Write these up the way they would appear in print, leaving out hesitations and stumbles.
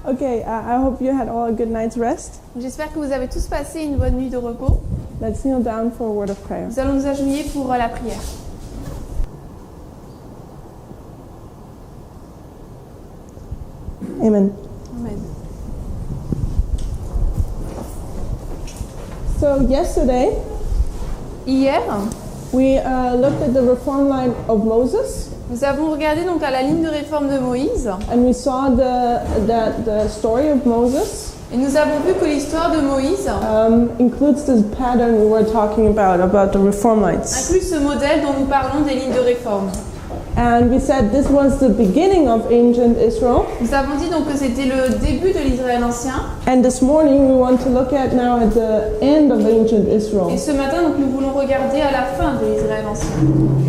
Okay, I hope you had all a good night's rest. J'espère que vous avez tous passé une bonne nuit de repos. Let's kneel down for a word of prayer. Nous allons nous agenouiller pour la prière. Amen. Amen. So yesterday, Hier, we looked at the reform line of Moses, nous avons regardé donc à la ligne de réforme de Moïse and we saw the story of Moses et nous avons vu que l'histoire de Moïse includes this pattern we were talking about the reform lines. inclut ce modèle dont nous parlons des lignes de réforme. And we said this was the beginning of ancient Israel. Nous avons dit donc que c'était le début de l'Israël ancien. And this morning we want to look at now at the end of ancient Israel. Et ce matin, donc, nous voulons regarder à la fin de l'Israël ancien.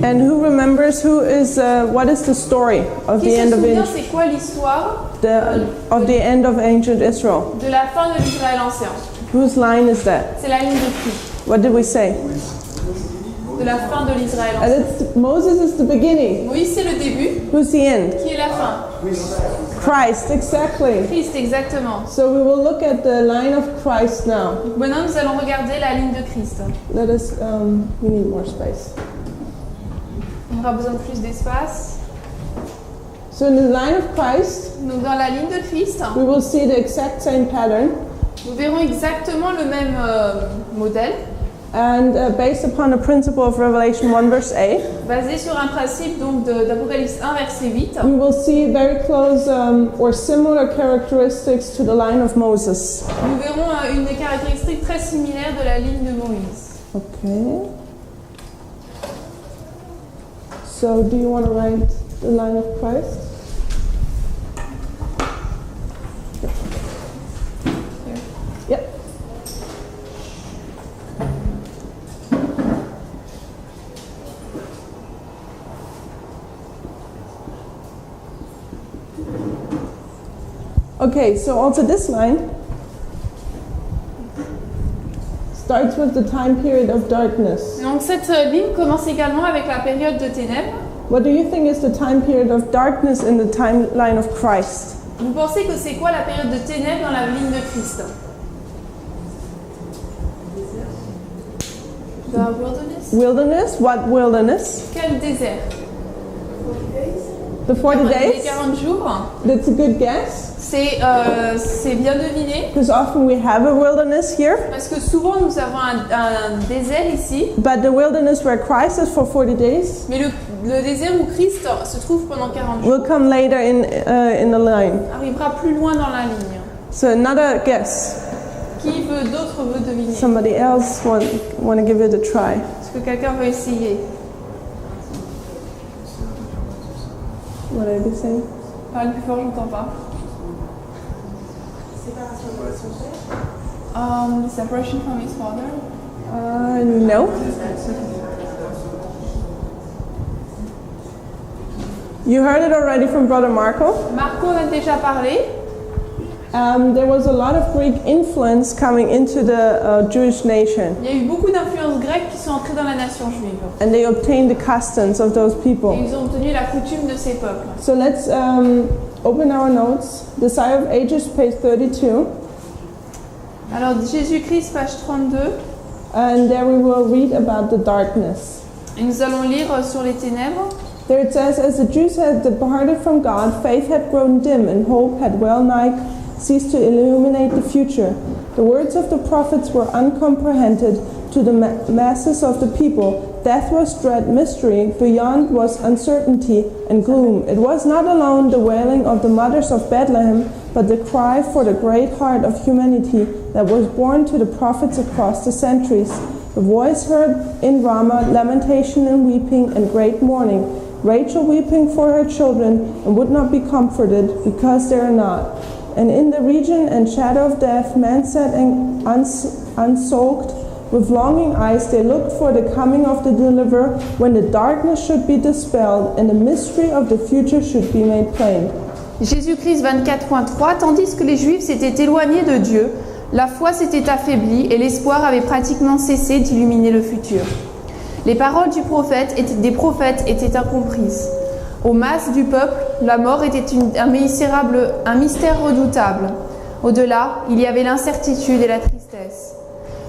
And who remembers what is the story of Qui the se end of souvient, c'est quoi l'histoire the end of ancient Israel? de la fin de l'Israël ancien? Whose line is that? C'est la ligne de qui? What did we say? De la fin de l'Israël And ancien. Moses is the beginning. Moïse, c'est le début. Who's the end? Qui est la fin? Christ, exactly. Christ, exactement. So we will look at the line of Christ now. Donc maintenant, nous allons regarder la ligne de Christ. Let us, we need more space. On aura besoin de plus d'espace. So in the line of Christ, Donc dans la ligne de Christ, we will see the exact same pattern. nous verrons exactement le même modèle, And based upon the principle of Revelation 1 verse 8, basé sur un principe donc d'Apocalypse 1, verset 8. we will see very close or similar characteristics to the line of Moses. Nous verrons une des caractéristiques très similaires de la ligne de Moïse. Okay. So do you want to write the line of Christ? Yep. Okay, so also this line starts with the time period of darkness. Donc cette ligne commence également avec la période de ténèbres. What do you think is the time period of darkness in the timeline of Christ? Vous pensez que c'est quoi la période de ténèbres dans la ligne de Christ? The wilderness? Wilderness? What wilderness? Quel désert? The 40 Les days? 40 jours. That's a good guess. C'est bien deviné. Because often we have a wilderness here. Parce que souvent nous avons un désert ici. But the wilderness where Christ is for 40 days Mais le désert où Christ se trouve pendant 40 jours will come later in the line. arrivera plus loin dans la ligne. So another guess. Qui d'autre veut deviner? Somebody else want to give it a try. Est-ce que quelqu'un veut essayer? What are they saying? Parle plus fort, j'entends pas. Separation from his father. No. You heard it already from Brother Marco. Marco en a déjà parlé. There was a lot of Greek influence coming into the Jewish nation, Il y a eu beaucoup d'influences grecques qui sont entrées dans la nation juive. and they obtained the customs of those Et people. ils ont obtenu la coutume de ces peuples. So let's open our notes. The Desire of Ages, page 32. Alors Jésus-Christ, page 32. And there we will read about the darkness. Et nous allons lire sur les ténèbres. There it says, as the Jews had departed from God, faith had grown dim and hope had well nigh ceased to illuminate the future. The words of the prophets were uncomprehended to the masses of the people. Death was dread mystery, beyond was uncertainty and gloom. It was not alone the wailing of the mothers of Bethlehem, but the cry for the great heart of humanity that was born to the prophets across the centuries. The voice heard in Ramah, lamentation and weeping and great mourning. Rachel weeping for her children and would not be comforted because they are not. And in the region and shadow of death, men sat unsoaked with longing eyes. They looked for the coming of the deliverer, when the darkness should be dispelled and the mystery of the future should be made plain. Jésus-Christ 24.3. Tandis que les Juifs s'étaient éloignés de Dieu, la foi s'était affaiblie et l'espoir avait pratiquement cessé d'illuminer le futur. Les paroles des prophètes étaient incomprises. Aux masses du peuple, la mort était un mystère redoutable. Au-delà, il y avait l'incertitude et la tristesse.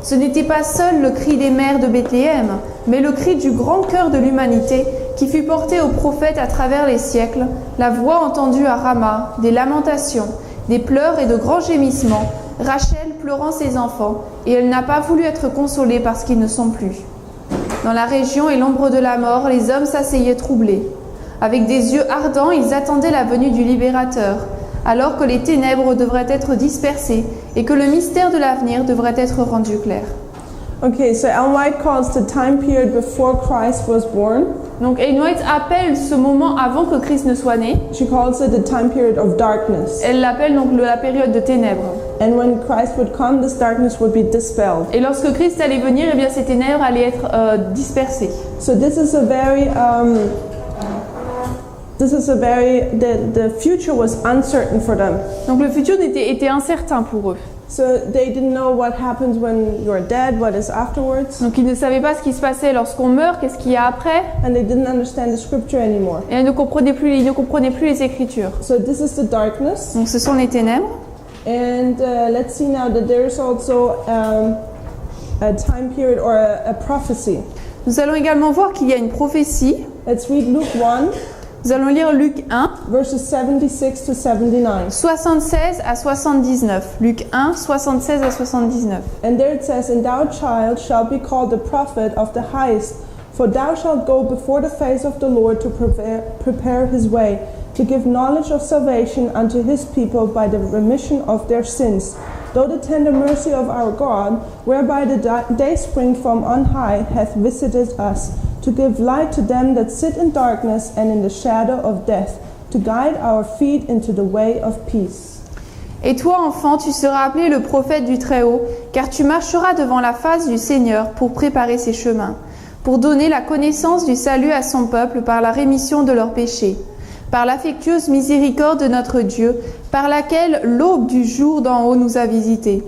Ce n'était pas seul le cri des mères de Bethléem, mais le cri du grand cœur de l'humanité qui fut porté aux prophètes à travers les siècles, la voix entendue à Rama, des lamentations, des pleurs et de grands gémissements, Rachel pleurant ses enfants, et elle n'a pas voulu être consolée parce qu'ils ne sont plus. Dans la région et l'ombre de la mort, les hommes s'asseyaient troublés. Avec des yeux ardents, ils attendaient la venue du Libérateur, alors que les ténèbres devraient être dispersées et que le mystère de l'avenir devrait être rendu clair. Okay, so Ellen White calls the time period before Christ was born. Donc Ellen White appelle ce moment avant que Christ ne soit né. She calls it the time period of darkness. Elle l'appelle donc la période de ténèbres. And when Christ would come, this darkness would be dispelled. Et lorsque Christ allait venir, eh bien ces ténèbres allaient être dispersées. So this is a very the future was uncertain for them. Donc le futur était incertain pour eux. So they didn't know what happens when you're dead, what is afterwards. Donc ils ne savaient pas ce qui se passait lorsqu'on meurt, qu'est-ce qu'il y a après. And they didn't understand the scripture anymore. Et ils ne comprenaient plus les Écritures. So this is the darkness. Donc ce sont les ténèbres. And let's see now that there is also a time period or a prophecy. Nous allons également voir qu'il y a une prophétie. Let's read Luke 1. Nous allons lire Luc 1, verses 76 to 79. 76 à 79. Luc 1, 76 à 79. And there it says, "And thou, child, shalt be called the prophet of the highest, for thou shalt go before the face of the Lord to prepare his way, to give knowledge of salvation unto his people by the remission of their sins, though the tender mercy of our God, whereby the day spring from on high, hath visited us, to give light to them that sit in darkness and in the shadow of death, to guide our feet into the way of peace." Et toi, enfant, tu seras appelé le prophète du Très-Haut, car tu marcheras devant la face du Seigneur pour préparer ses chemins, pour donner la connaissance du salut à son peuple par la rémission de leurs péchés, par l'affectueuse miséricorde de notre Dieu, par laquelle l'aube du jour d'en haut nous a visités,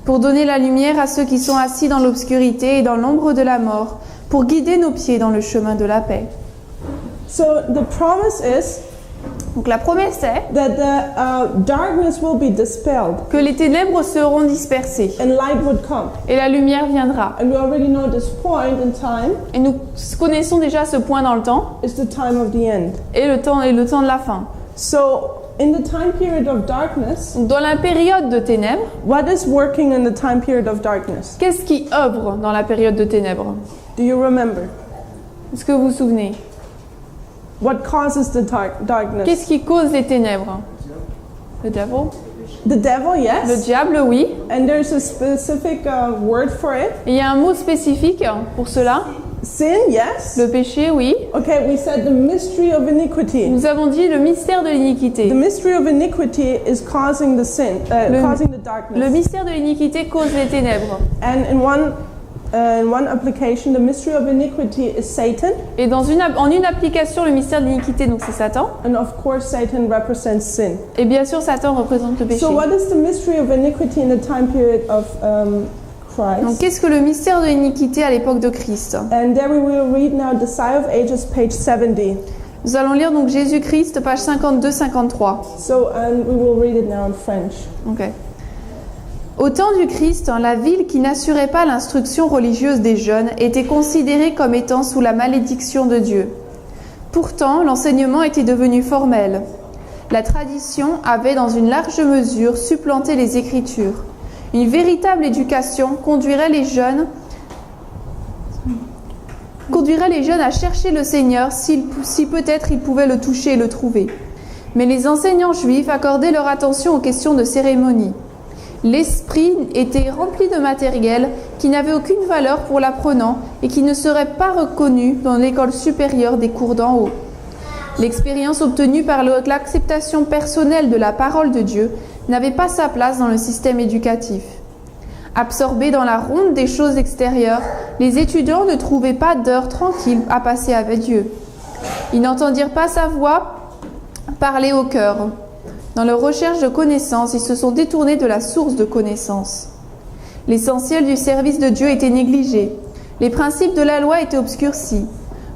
pour donner la lumière à ceux qui sont assis dans l'obscurité et dans l'ombre de la mort, pour guider nos pieds dans le chemin de la paix. So the promise is Donc la promesse est that the darkness will be dispelled que les ténèbres seront dispersées and light would come. et la lumière viendra. And we already know this point in time Et nous connaissons déjà ce point dans le temps is the time of the end. et le temps de la fin. So in the time period of darkness, Donc dans la période de ténèbres, what is working in the time period of darkness? qu'est-ce qui œuvre dans la période de ténèbres? Do you remember? Est-ce que vous vous souvenez? What causes the darkness? Qu'est-ce qui cause les ténèbres? Le diable? The devil, Le yes. diable, oui. And there's a specific word for it. Et il y a un mot spécifique pour cela. Sin, yes. Le péché, oui. Okay, we said the mystery of iniquity. Nous avons dit le mystère de The l'iniquité. mystery of iniquity is causing the sin, causing the Le darkness. mystère de l'iniquité cause les ténèbres. And in one application, the mystery of iniquity is Satan. Et en une application, le mystère de l'iniquité, donc c'est Satan. And of course, Satan represents sin. Et bien sûr, Satan représente le péché. So what is the mystery of iniquity in the time period of Donc Christ? qu'est-ce que le mystère de l'iniquité à l'époque de Christ? And there we will read now the Sigh of Ages, page 70. Nous allons lire donc Jésus-Christ, page 52-53. So we will read it now in French. Ok. Au temps du Christ, la ville qui n'assurait pas l'instruction religieuse des jeunes était considérée comme étant sous la malédiction de Dieu. Pourtant, l'enseignement était devenu formel. La tradition avait dans une large mesure supplanté les Écritures. Une véritable éducation conduirait les jeunes à chercher le Seigneur si peut-être ils pouvaient le toucher et le trouver. Mais les enseignants juifs accordaient leur attention aux questions de cérémonie. L'esprit était rempli de matériel qui n'avait aucune valeur pour l'apprenant et qui ne serait pas reconnu dans l'école supérieure des cours d'en haut. L'expérience obtenue par l'acceptation personnelle de la parole de Dieu n'avait pas sa place dans le système éducatif. Absorbés dans la ronde des choses extérieures, les étudiants ne trouvaient pas d'heures tranquilles à passer avec Dieu. Ils n'entendirent pas sa voix parler au cœur. Dans leur recherche de connaissances, ils se sont détournés de la source de connaissances. L'essentiel du service de Dieu était négligé. Les principes de la loi étaient obscurcis.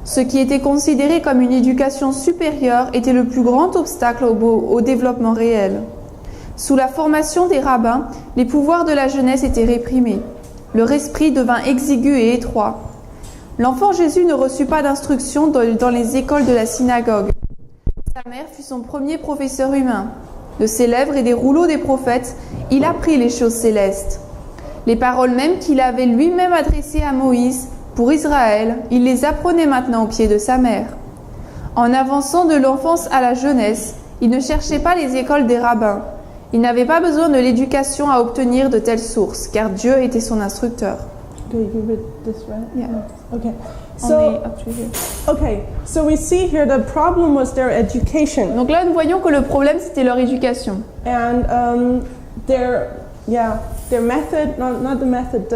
Ce qui était considéré comme une éducation supérieure était le plus grand obstacle au développement réel. Sous la formation des rabbins, les pouvoirs de la jeunesse étaient réprimés. Leur esprit devint exigu et étroit. L'enfant Jésus ne reçut pas d'instruction dans les écoles de la synagogue. Sa mère fut son premier professeur humain. De ses lèvres et des rouleaux des prophètes, il apprit les choses célestes. Les paroles mêmes qu'il avait lui-même adressées à Moïse pour Israël, il les apprenait maintenant aux pieds de sa mère. En avançant de l'enfance à la jeunesse, il ne cherchait pas les écoles des rabbins. Il n'avait pas besoin de l'éducation à obtenir de telles sources, car Dieu était son instructeur. Do you read this right? Yeah. Okay. Only up to here. Okay. So we see here the problem was their education Donc là, nous voyons que le problème, c'était leur éducation. and their method, not the method,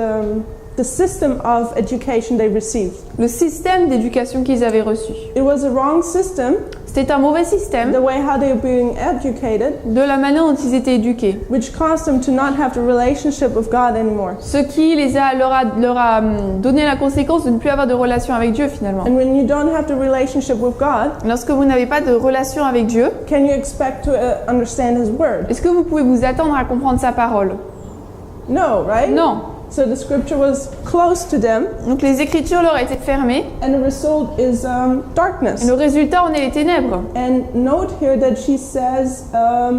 the system of education they received. Le système d'éducation qu'ils avaient reçu. It was a wrong system. C'était un mauvais système The way how they were being educated, de la manière dont ils étaient éduqués. which caused them to not have the relationship with God anymore. Ce qui leur a donné la conséquence de ne plus avoir de relation avec Dieu finalement. And when you don't have the relationship with God, Lorsque vous n'avez pas de relation avec Dieu, can you expect to understand His word? est-ce que vous pouvez vous attendre à comprendre sa parole? No, right? Non. So the scripture was close to them, Donc les écritures leur étaient fermées and the result is et darkness. le résultat en est les ténèbres. And note here that she says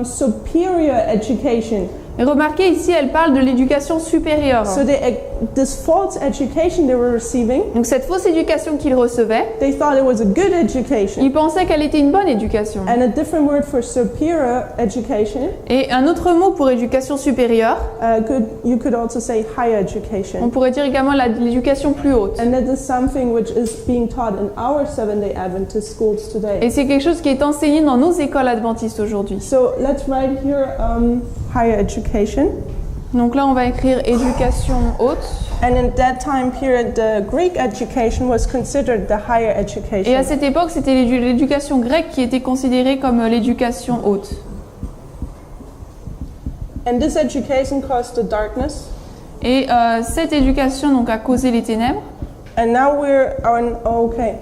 superior education. Et remarquez ici, elle parle de l'éducation supérieure. So this false education they were receiving, Donc cette fausse éducation qu'ils recevaient, they thought it was a good education. ils pensaient qu'elle était une bonne éducation. And a different word for superior education, Et un autre mot pour éducation supérieure, you could also say higher on education. pourrait dire également l'éducation plus haute. And that is something which is being taught in our Seventh-day Adventist schools today. Et c'est quelque chose qui est enseigné dans nos écoles adventistes aujourd'hui. So let's write here higher education. Donc là, on va écrire éducation haute. And in that time period, the Greek education was considered the higher Et à education. cette époque, c'était l'éducation grecque qui était considérée comme l'éducation haute. And this education caused the darkness. Et cette éducation donc a causé les ténèbres. And now we're on, okay.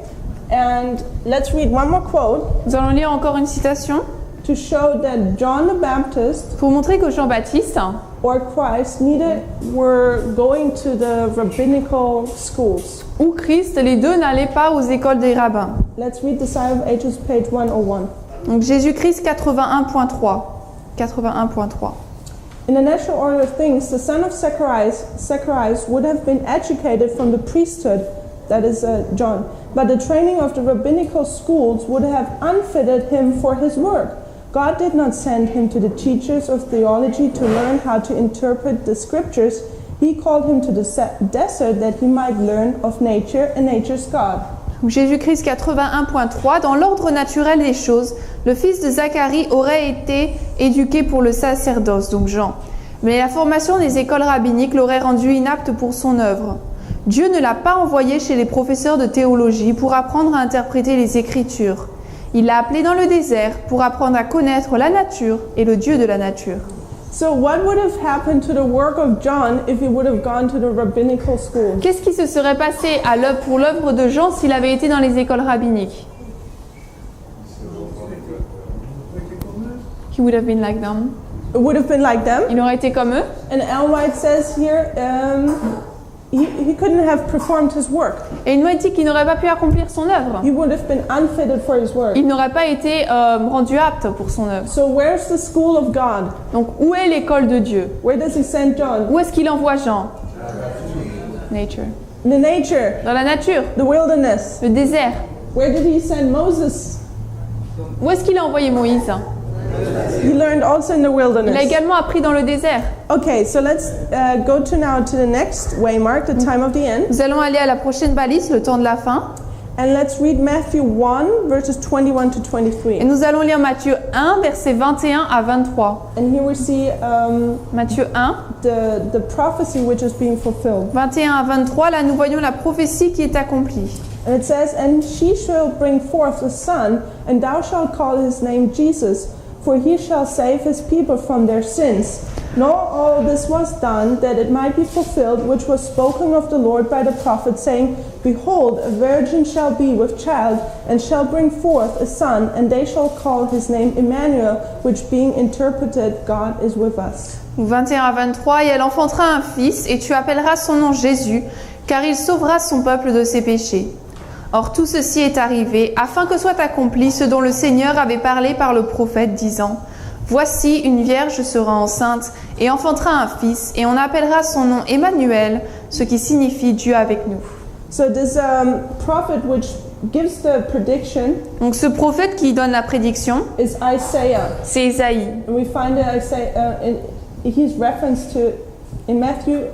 And let's read one more quote Nous allons lire encore une citation to show that John the Baptist pour montrer que Jean-Baptiste or Christ neither were going to the rabbinical schools. ou Christ, les deux n'allaient pas aux écoles des rabbins. Let's read the Sign of Ages, page 101. Donc Jésus-Christ 81.3. 81.3. In the natural order of things, the son of Zacharias would have been educated from the priesthood, that is John, but the training of the rabbinical schools would have unfitted him for his work. God did not send him to the teachers of theology to learn how to interpret the scriptures. He called him to the desert that he might learn of nature and nature's God. Donc Jésus-Christ 81.3. Dans l'ordre naturel des choses, le fils de Zacharie aurait été éduqué pour le sacerdoce, donc Jean. Mais la formation des écoles rabbiniques l'aurait rendu inapte pour son œuvre. Dieu ne l'a pas envoyé chez les professeurs de théologie pour apprendre à interpréter les Écritures. Il l'a appelé dans le désert pour apprendre à connaître la nature et le Dieu de la nature. So what would have happened to the work of John if he would have gone to the rabbinical school? Qu'est-ce qui se serait passé pour l'œuvre de Jean s'il avait été dans les écoles rabbiniques? He would have been like them. It would have been like them. Il aurait été comme eux. And Ellen White says here, he couldn't have performed his work. Et il nous a dit qu'il n'aurait pas pu accomplir son œuvre. He would have been unfitted for his work. Il n'aurait pas été rendu apte pour son œuvre. So where's the school of God? Donc, où est l'école de Dieu? Where does he send John? Où est-ce qu'il envoie Jean? Nature. The nature, Dans la nature, the wilderness. le désert. Where did he send Moses? Où est-ce qu'il a envoyé Moïse? He learned also in the Il a wilderness. également appris dans le désert. Okay, so let's go now to the next waymark, the time of the end. Nous allons aller à la prochaine balise, le temps de la fin. And let's read Matthew 1, verses 21 to Et 23. nous allons lire Matthieu 1, versets 21 à 23. And here we see Matthieu 1, the prophecy which is being fulfilled. 21 à 23, là nous voyons la prophétie qui est accomplie. And it says, And she shall bring forth a son, and thou shalt call his name Jesus, for he shall save his people from their sins. Nor all this was done that it might be fulfilled which was spoken of the Lord by the prophet, saying, Behold, a virgin shall be with child, and shall bring forth a son, and they shall call his name Emmanuel, which being interpreted, God is with us. 21 à 23, et elle enfantera un fils, et tu appelleras son nom Jésus, car il sauvera son peuple de ses péchés. Or tout ceci est arrivé, afin que soit accompli ce dont le Seigneur avait parlé par le prophète, disant, Voici, une vierge sera enceinte, et enfantera un fils, et on appellera son nom Emmanuel, ce qui signifie Dieu avec nous. So this prophet which gives the prediction Donc ce prophète qui donne la prédiction, is Isaiah. c'est Isaïe. And we find that he's referenced to, in Matthew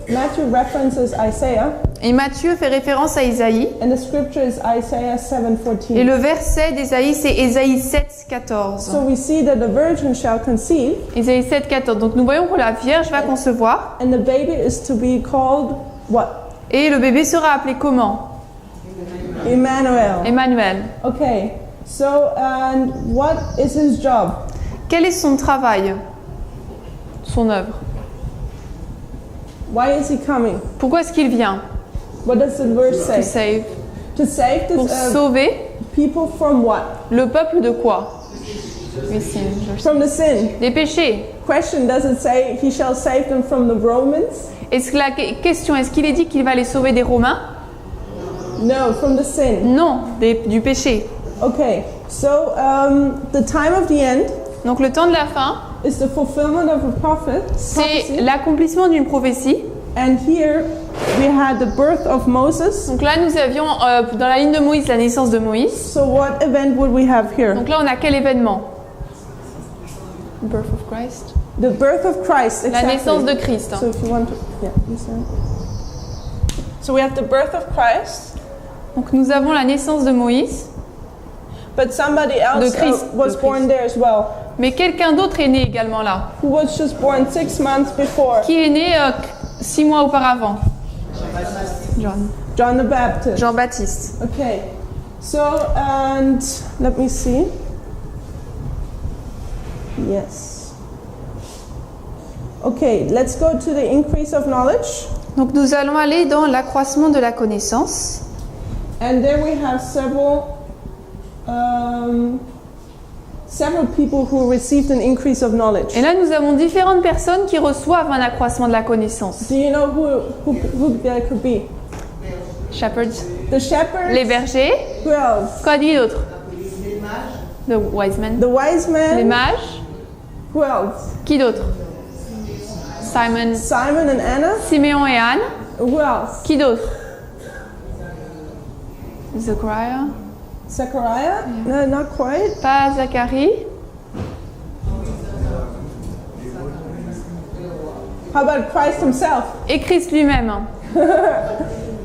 references Isaiah, Et Matthieu fait référence à Isaïe. and the scripture is Isaiah 7:14. Et le verset d'Isaïe, c'est Isaïe 7, 14. So we see that the virgin shall conceive, Isaïe 7, 14. Donc nous voyons que la Vierge va concevoir, and the baby is to be called what? et le bébé sera appelé comment? Emmanuel. Emmanuel. Okay. So, and what is his job? Quel est son travail? Son œuvre? Why is he coming? Pourquoi est-ce qu'il vient? What does the verse To say? save. To save Pour this, sauver people from what? le peuple de quoi? Oui, From the sin. des péchés. Question, does it say he shall save them from the Romans? Est-ce que la question, est-ce qu'il est dit qu'il va les sauver des Romains? No, from the sin. Non, du péché. Okay, so the time of the end Donc le temps de la fin, is the fulfillment of a c'est prophecy. l'accomplissement d'une prophétie. And here we had the birth of Moses. Donc là, nous avions dans la ligne de Moïse la naissance de Moïse. So what event would we have here? Donc là, on a quel événement? The birth of Christ. The birth of Christ, La exactly. naissance de Christ. So if you want to, yeah, listen. So we have the birth of Christ, Donc nous avons la naissance de Moïse, but somebody else De Christ, was de born Christ. there as well, mais quelqu'un d'autre est né également là, who was just born 6 months before, qui est né 6 mois auparavant. John the Baptist. Jean-Baptiste. Okay, so and let me see. Yes. Okay, let's go to the increase of knowledge. Donc nous allons aller dans l'accroissement de la connaissance. And there we have several people who received an increase of knowledge. Et là, nous avons différentes personnes qui reçoivent un accroissement de la connaissance. Do you know who that could be? Shepherds, The shepherds. les bergers, Who else? quoi dit d'autre? The wise men. The wise men. Les mages, Who else? qui d'autre? Simon, Simon and Anna. Siméon et Anne, Who else? qui d'autre? Zechariah, Zechariah? No, not quite. pas Zacharie. How about Christ himself? Et Christ lui-même.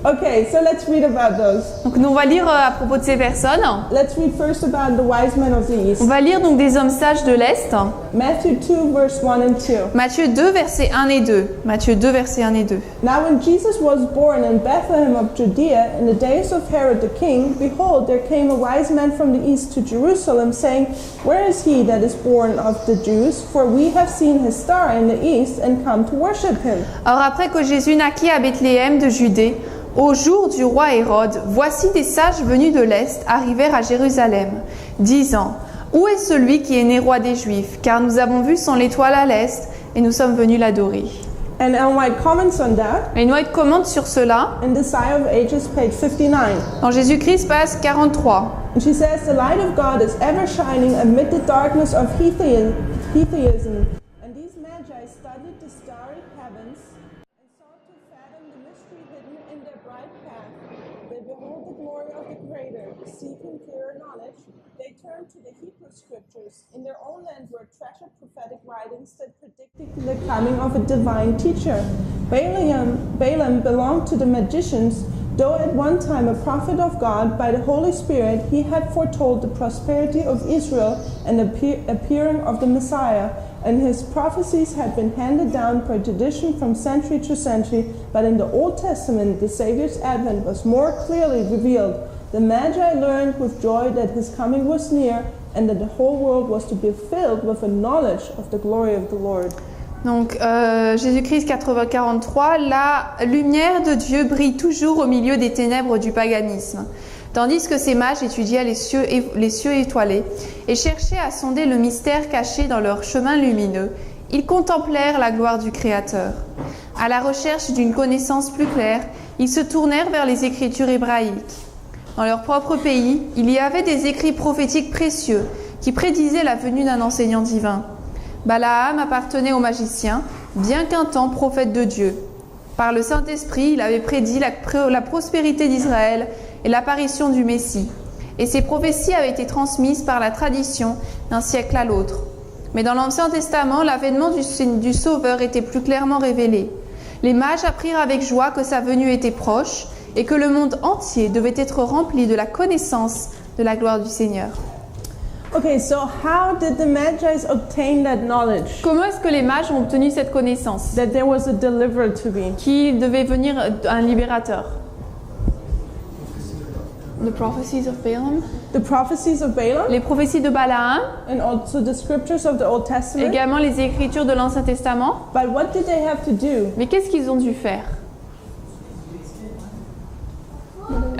Okay, so let's read about those. Donc nous, on va lire à propos de ces personnes. Let's read first about the wise men of the east. On va lire donc des hommes sages de l'Est. Matthew 2, verse 1 and 2. Matthieu 2, versets 1 et 2. Matthieu 2, versets 1 et 2. Now when Jesus was born in Bethlehem of Judea in the days of Herod the king, behold, there came a wise man from the east to Jerusalem, saying, Where is he that is born of the Jews? For we have seen his star in the east and come to worship him. Or après que Jésus naquit à Bethléem de Judée, au jour du roi Hérode, voici des sages venus de l'Est arrivèrent à Jérusalem, disant, Où est celui qui est né roi des Juifs? Car nous avons vu son étoile à l'Est et nous sommes venus l'adorer. And Ellen White comments on that Et White commente sur cela in The Desire of Ages, page 59. dans Jésus-Christ, page 43. And she says, The light of God is ever shining amid the darkness of heatheism. And these magi studied the starry heavens and sought to fathom the mystery hidden in their bright path. They behold the glory of the Creator, seeking clearer knowledge. They turned to the Hebrew scriptures. In their own land were treasured prophetic writings that predicted the coming of a divine teacher. Balaam belonged to the magicians. Though at one time a prophet of God by the Holy Spirit, he had foretold the prosperity of Israel and the appearing of the Messiah, and his prophecies had been handed down per tradition from century to century, but in the Old Testament the Savior's advent was more clearly revealed. The Magi learned with joy that his coming was near, and that the whole world was to be filled with a knowledge of the glory of the Lord. Donc, Jésus-Christ 43, la lumière de Dieu brille toujours au milieu des ténèbres du paganisme. Tandis que ces mages étudiaient les cieux étoilés et cherchaient à sonder le mystère caché dans leur chemin lumineux, ils contemplèrent la gloire du Créateur. À la recherche d'une connaissance plus claire, ils se tournèrent vers les écritures hébraïques. Dans leur propre pays, il y avait des écrits prophétiques précieux qui prédisaient la venue d'un enseignant divin. Balaam appartenait aux magiciens, bien qu'un temps prophète de Dieu. Par le Saint-Esprit, il avait prédit la prospérité d'Israël et l'apparition du Messie. Et ces prophéties avaient été transmises par la tradition d'un siècle à l'autre. Mais dans l'Ancien Testament, l'avènement du Sauveur était plus clairement révélé. Les mages apprirent avec joie que sa venue était proche et que le monde entier devait être rempli de la connaissance de la gloire du Seigneur. Okay, so how did the Magi obtain that knowledge? Comment est-ce que les mages ont obtenu cette connaissance? That there was a deliverer to be. Qu'il devait venir un libérateur. The prophecies of Balaam. The prophecies of Balaam. Les prophéties de Balaam. And also the scriptures of the Old Testament. Également les écritures de l'Ancien Testament. But what did they have to do? Mais qu'est-ce qu'ils ont dû faire?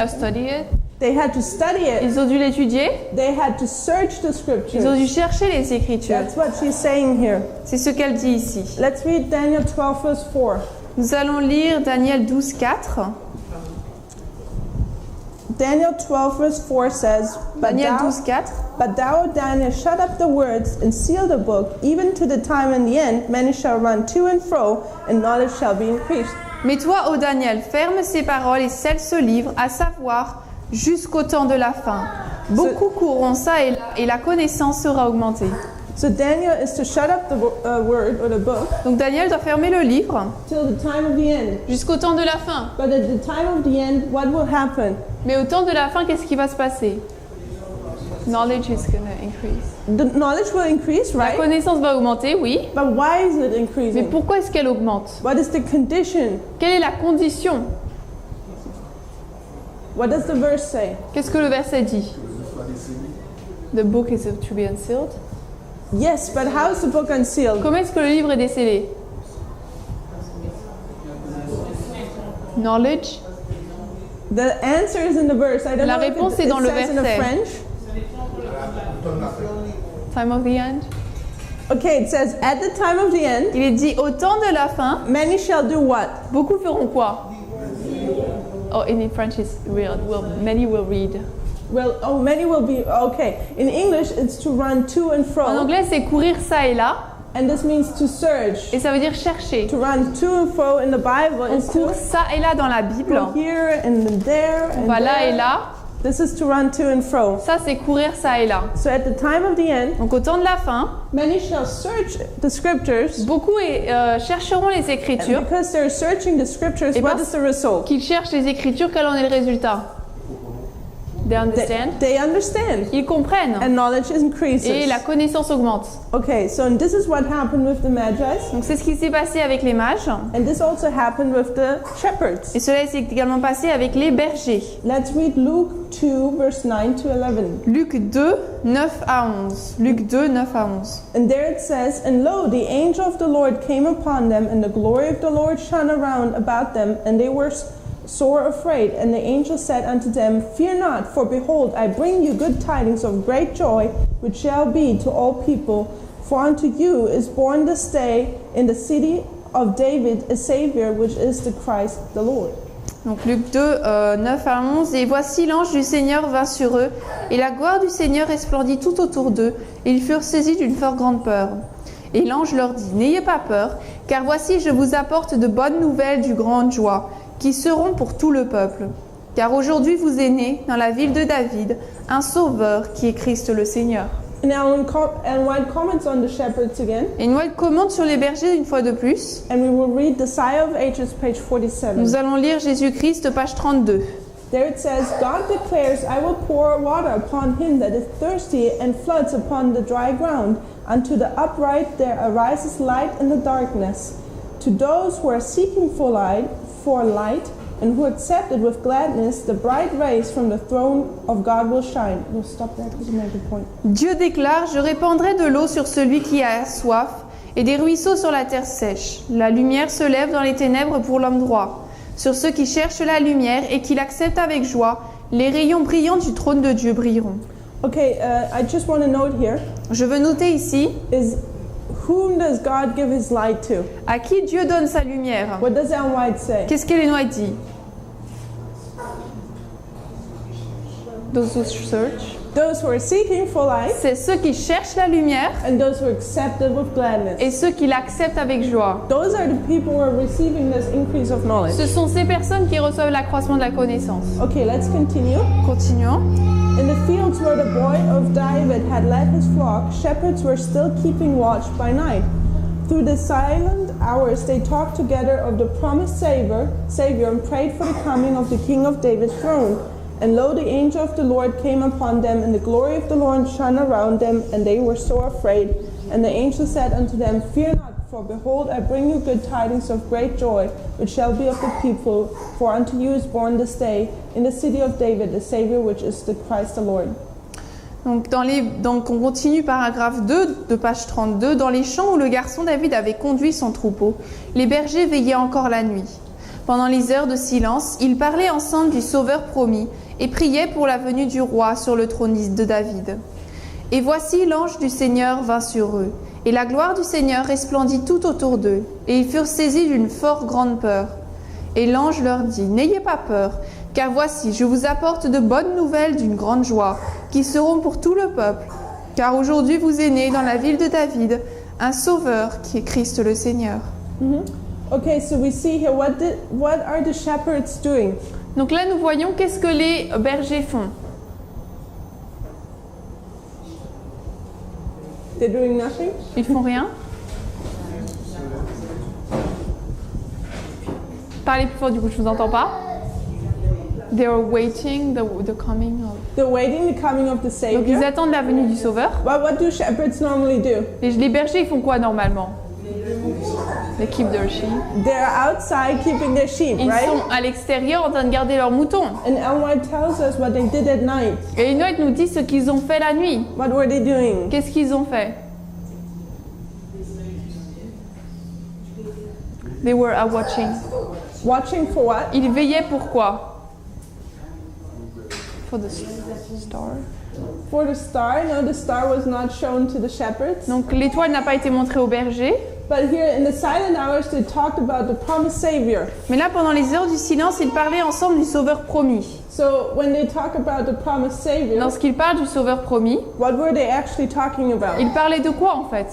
Study it. They had to study it. Ils ont dû l'étudier. They had to search the scriptures. Ils ont dû chercher les écritures. That's what she's saying here. C'est ce qu'elle dit ici. Let's read Daniel 12 verse 4. Nous allons lire Daniel 12, 4. Daniel 12 verse 4 says, Daniel 12, 4. But thou, Daniel, shut up the words and seal the book, even to the time and the end. Many shall run to and fro, and knowledge shall be increased. Mais toi, ô Daniel, ferme ces paroles et scelle ce livre, à savoir jusqu'au temps de la fin. Beaucoup courront ça et la connaissance sera augmentée. So Daniel is to shut up the word or the book. Donc Daniel doit fermer le livre till the time of the end. Jusqu'au temps de la fin. But at the time of the end, what will happen? Mais au temps de la fin, qu'est-ce qui va se passer? Knowledge is going to increase. The knowledge will increase, right? La connaissance va augmenter, oui. But why is it Mais increasing? pourquoi est-ce qu'elle augmente? What is the condition? Quelle est la condition? What does the verse say? Qu'est-ce que le verset dit? The book is to be unsealed. Yes, but how is the book unsealed? Comment est-ce que le livre est décellé? Knowledge. The answer is in the verse. I don't La know if réponse it est dans le says in the verset. French. Time of the end. Okay, it says at the time of the end, Il est dit au temps de la fin, many shall do what? beaucoup feront quoi? Oh, in French it's many will read. Well, oh, many will be okay. In English, it's to run to and En fro, anglais, c'est courir ça et là, and this means to search. et ça veut dire chercher. To run to and fro in the Bible On is court to ça et là dans la Bible. go here and then there On and va là et there. là. This is to run to and fro. Ça, c'est courir ça et là. So at the time of the end, Donc au temps de la fin, many shall search the scriptures, beaucoup chercheront les and Écritures. because they're searching the scriptures, Et what parce is the result? qu'ils cherchent les Écritures, quel en est le résultat? They understand. They understand, Ils comprennent. and knowledge Et increases. la connaissance augmente. Okay, so and this is what happened with the Magi, Donc c'est ce qui s'est passé avec les mages. and this also happened with the shepherds. Et cela s'est également passé avec les bergers. Let's read Luke 2, verse 9 to 11. Luc 2, 9 à 11. Luc 2, 9 à 11. And there it says, And lo, the angel of the Lord came upon them, and the glory of the Lord shone around about them, and they were sore afraid. And the angel said unto them, Fear not, for behold, I bring you good tidings of great joy, which shall be to all people. For unto you is born this day in the city of David a Savior, which is the Christ the Lord. Donc Luc 2, 9 à 11. Et voici l'ange du Seigneur vint sur eux, et la gloire du Seigneur resplendit tout autour d'eux, et ils furent saisis d'une fort grande peur. Et l'ange leur dit, N'ayez pas peur, car voici je vous apporte de bonnes nouvelles du grande joie, qui seront pour tout le peuple. Car aujourd'hui vous est né, dans la ville de David, un sauveur qui est Christ le Seigneur. Now, Ellen White comments on the shepherds again, Et Noël commente sur les bergers une fois de plus. and we will read the Sire of Ages, page 47. Nous allons lire Jésus-Christ, page 32. There it says, God declares, I will pour water upon him that is thirsty, and floods upon the dry ground. Unto the upright there arises light in the darkness. To those who are seeking for light, and who accept it with gladness, the bright rays from the throne of God will shine. We'll stop there because you made a point. Dieu déclare, je répandrai de l'eau sur celui qui a soif, et des ruisseaux sur la terre sèche. La lumière se lève dans les ténèbres pour l'homme droit. Sur ceux qui cherchent la lumière et qui l'acceptent avec joie, les rayons brillants du trône de Dieu brilleront. Okay, I just want to note here Je veux noter ici, is whom does God give his light to? à qui Dieu donne sa lumière. What does Ellen White say? Qu'est-ce qu'Ellen White dit? Those who search. Those who are seeking for light C'est ceux qui cherchent la lumière and those who accept it with gladness. et ceux qui l'acceptent avec joie. Those are the people who are receiving this increase of knowledge. Ce sont ces personnes qui reçoivent l'accroissement de la connaissance. Okay, let's continue. Continuons. In the fields where the boy of David had led his flock, shepherds were still keeping watch by night. Through the silent hours they talked together of the promised Savior and prayed for the coming of the King of David's throne. And lo, the angel of the Lord came upon them, and the glory of the Lord shone around them, and they were so afraid. And the angel said unto them, Fear not, for behold, I bring you good tidings of great joy, which shall be of the people. For unto you is born this day in the city of David a Savior, which is the Christ the Lord. Donc on continue paragraphe 2 de page 32. Dans les champs où le garçon David avait conduit son troupeau, les bergers veillaient encore la nuit. Pendant les heures de silence, ils parlaient ensemble du Sauveur promis et priaient pour la venue du roi sur le trône de David. Et voici l'ange du Seigneur vint sur eux, et la gloire du Seigneur resplendit tout autour d'eux, et ils furent saisis d'une fort grande peur. Et l'ange leur dit, n'ayez pas peur, car voici, je vous apporte de bonnes nouvelles d'une grande joie, qui seront pour tout le peuple. Car aujourd'hui vous est né dans la ville de David un Sauveur qui est Christ le Seigneur. Okay, so we see here what are the shepherds doing? Donc là nous voyons qu'est-ce que les bergers font. They're doing nothing? Ils font rien. Parlez plus fort, du coup je vous entends pas. They are waiting the coming of... They're waiting the coming of the Donc ils Savior. attendent la venue du Sauveur. But what do shepherds normally do? Les bergers ils font quoi normalement? They keep their sheep. They're outside keeping their sheep, Ils right? sont à l'extérieur en train de garder leurs moutons. And Ellen White tells us what they did at night. Et Ellen White nous dit ce qu'ils ont fait la nuit. What were they doing? Qu'est-ce qu'ils ont fait? They were watching. Watching for what? Ils veillaient pour quoi? For the star. For the star. No, the star was not shown to the shepherds. Donc l'étoile n'a pas été montrée aux bergers. But here in the silent hours, they talked about the promised Savior. Mais là, pendant les heures du silence, ils parlaient ensemble du Sauveur promis. So when they talk about the promised Savior, Lorsqu'ils parlent du Sauveur promis, what were they actually talking about? ils parlaient de quoi en fait?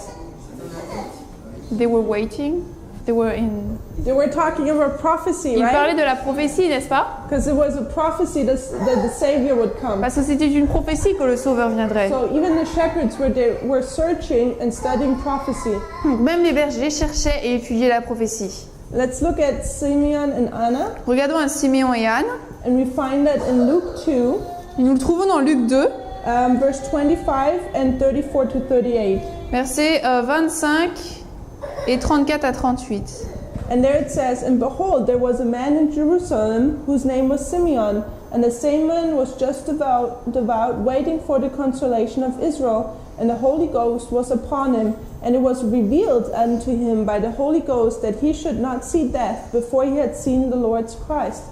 They were waiting. They were in... They were talking about prophecy, Ils parlaient right? de la prophétie, n'est-ce pas? Because it was a prophecy that the Savior would come. Parce que c'était une prophétie que le Sauveur viendrait. So even the shepherds were searching and studying prophecy. Donc même les bergers cherchaient et étudiaient la prophétie. Let's look at Simeon and Anna, Regardons un Siméon et Anne. and we find that in Luke 2, Et nous le trouvons dans Luc 2, verse 25 and 34 to 38. versets 25 et 34 à 38. And there it says, And behold, there was a man in Jerusalem whose name was Simeon, and the same man was just devout, waiting for the consolation of Israel, and the Holy Ghost was upon him. And it was revealed unto him by the Holy Ghost that he should not see death before he had seen the Lord's Christ.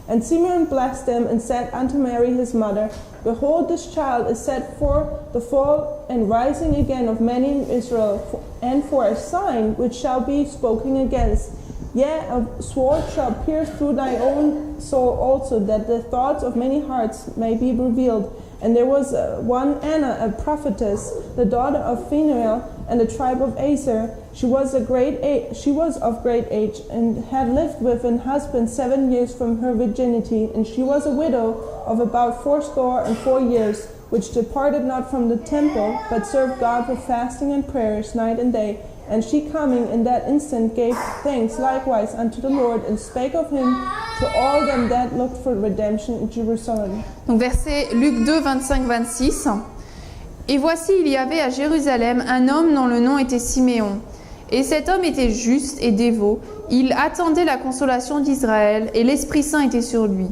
And Simeon blessed them and said unto Mary his mother, Behold, this child is set for the fall and rising again of many in Israel, and for a sign which shall be spoken against. Yea, a sword shall pierce through thy own soul also, that the thoughts of many hearts may be revealed. And there was one Anna, a prophetess, the daughter of Phanuel, and the tribe of Aser. She was of great age, and had lived with an husband 7 years from her virginity, and she was a widow of about 84 years, which departed not from the temple, but served God with fasting and prayers night and day. And she coming in that instant gave thanks likewise unto the Lord, and spake of him to all them that looked for redemption in Jerusalem. Donc verset Luc 2, 25-26. Et voici, il y avait à Jérusalem un homme dont le nom était Siméon. Et cet homme était juste et dévot. Il attendait la consolation d'Israël, et l'Esprit Saint était sur lui.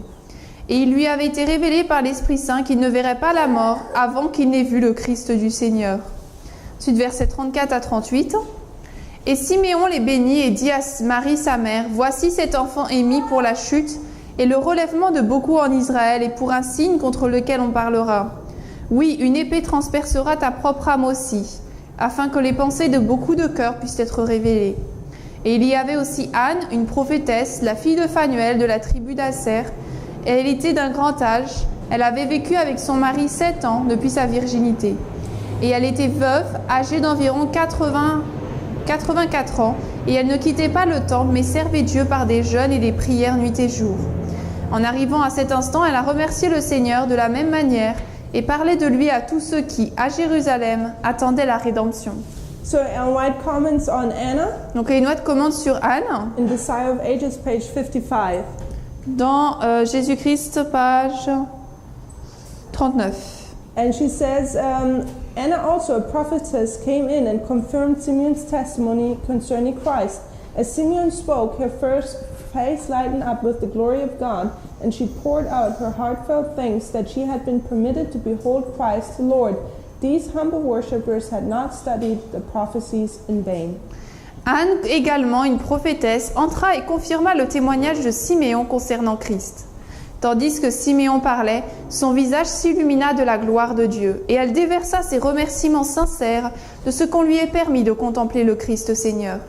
Et il lui avait été révélé par l'Esprit Saint qu'il ne verrait pas la mort avant qu'il n'ait vu le Christ du Seigneur. Ensuite, versets 34 à 38. Et Siméon les bénit et dit à Marie sa mère, « Voici cet enfant est mis pour la chute et le relèvement de beaucoup en Israël et pour un signe contre lequel on parlera. Oui, une épée transpercera ta propre âme aussi, afin que les pensées de beaucoup de cœurs puissent être révélées. » Et il y avait aussi Anne, une prophétesse, la fille de Phanuel de la tribu d'Aser, et elle était d'un grand âge. Elle avait vécu avec son mari 7 ans depuis sa virginité. Et elle était veuve, âgée d'environ 84 ans, et elle ne quittait pas le temple, mais servait Dieu par des jeûnes et des prières nuit et jour. En arrivant à cet instant, elle a remercié le Seigneur de la même manière et parlait de lui à tous ceux qui, à Jérusalem, attendaient la rédemption. So Ellen White comments on Anna Donc Ellen White commente sur Anne, in the Desire of Ages, page 55. dans Jésus-Christ, page 39. And she says, Anna also, a prophetess, came in and confirmed Simeon's testimony concerning Christ. As Simeon spoke, her face lightened up with the glory of God, and she poured out her heartfelt thanks that she had been permitted to behold Christ the Lord. These humble worshippers had not studied the prophecies in vain. Anne, également une prophétesse, entra et confirma le témoignage de Siméon concernant Christ. Tandis que Siméon parlait, son visage s'illumina de la gloire de Dieu, et elle déversa ses remerciements sincères de ce qu'on lui ait permis de contempler le Christ Seigneur.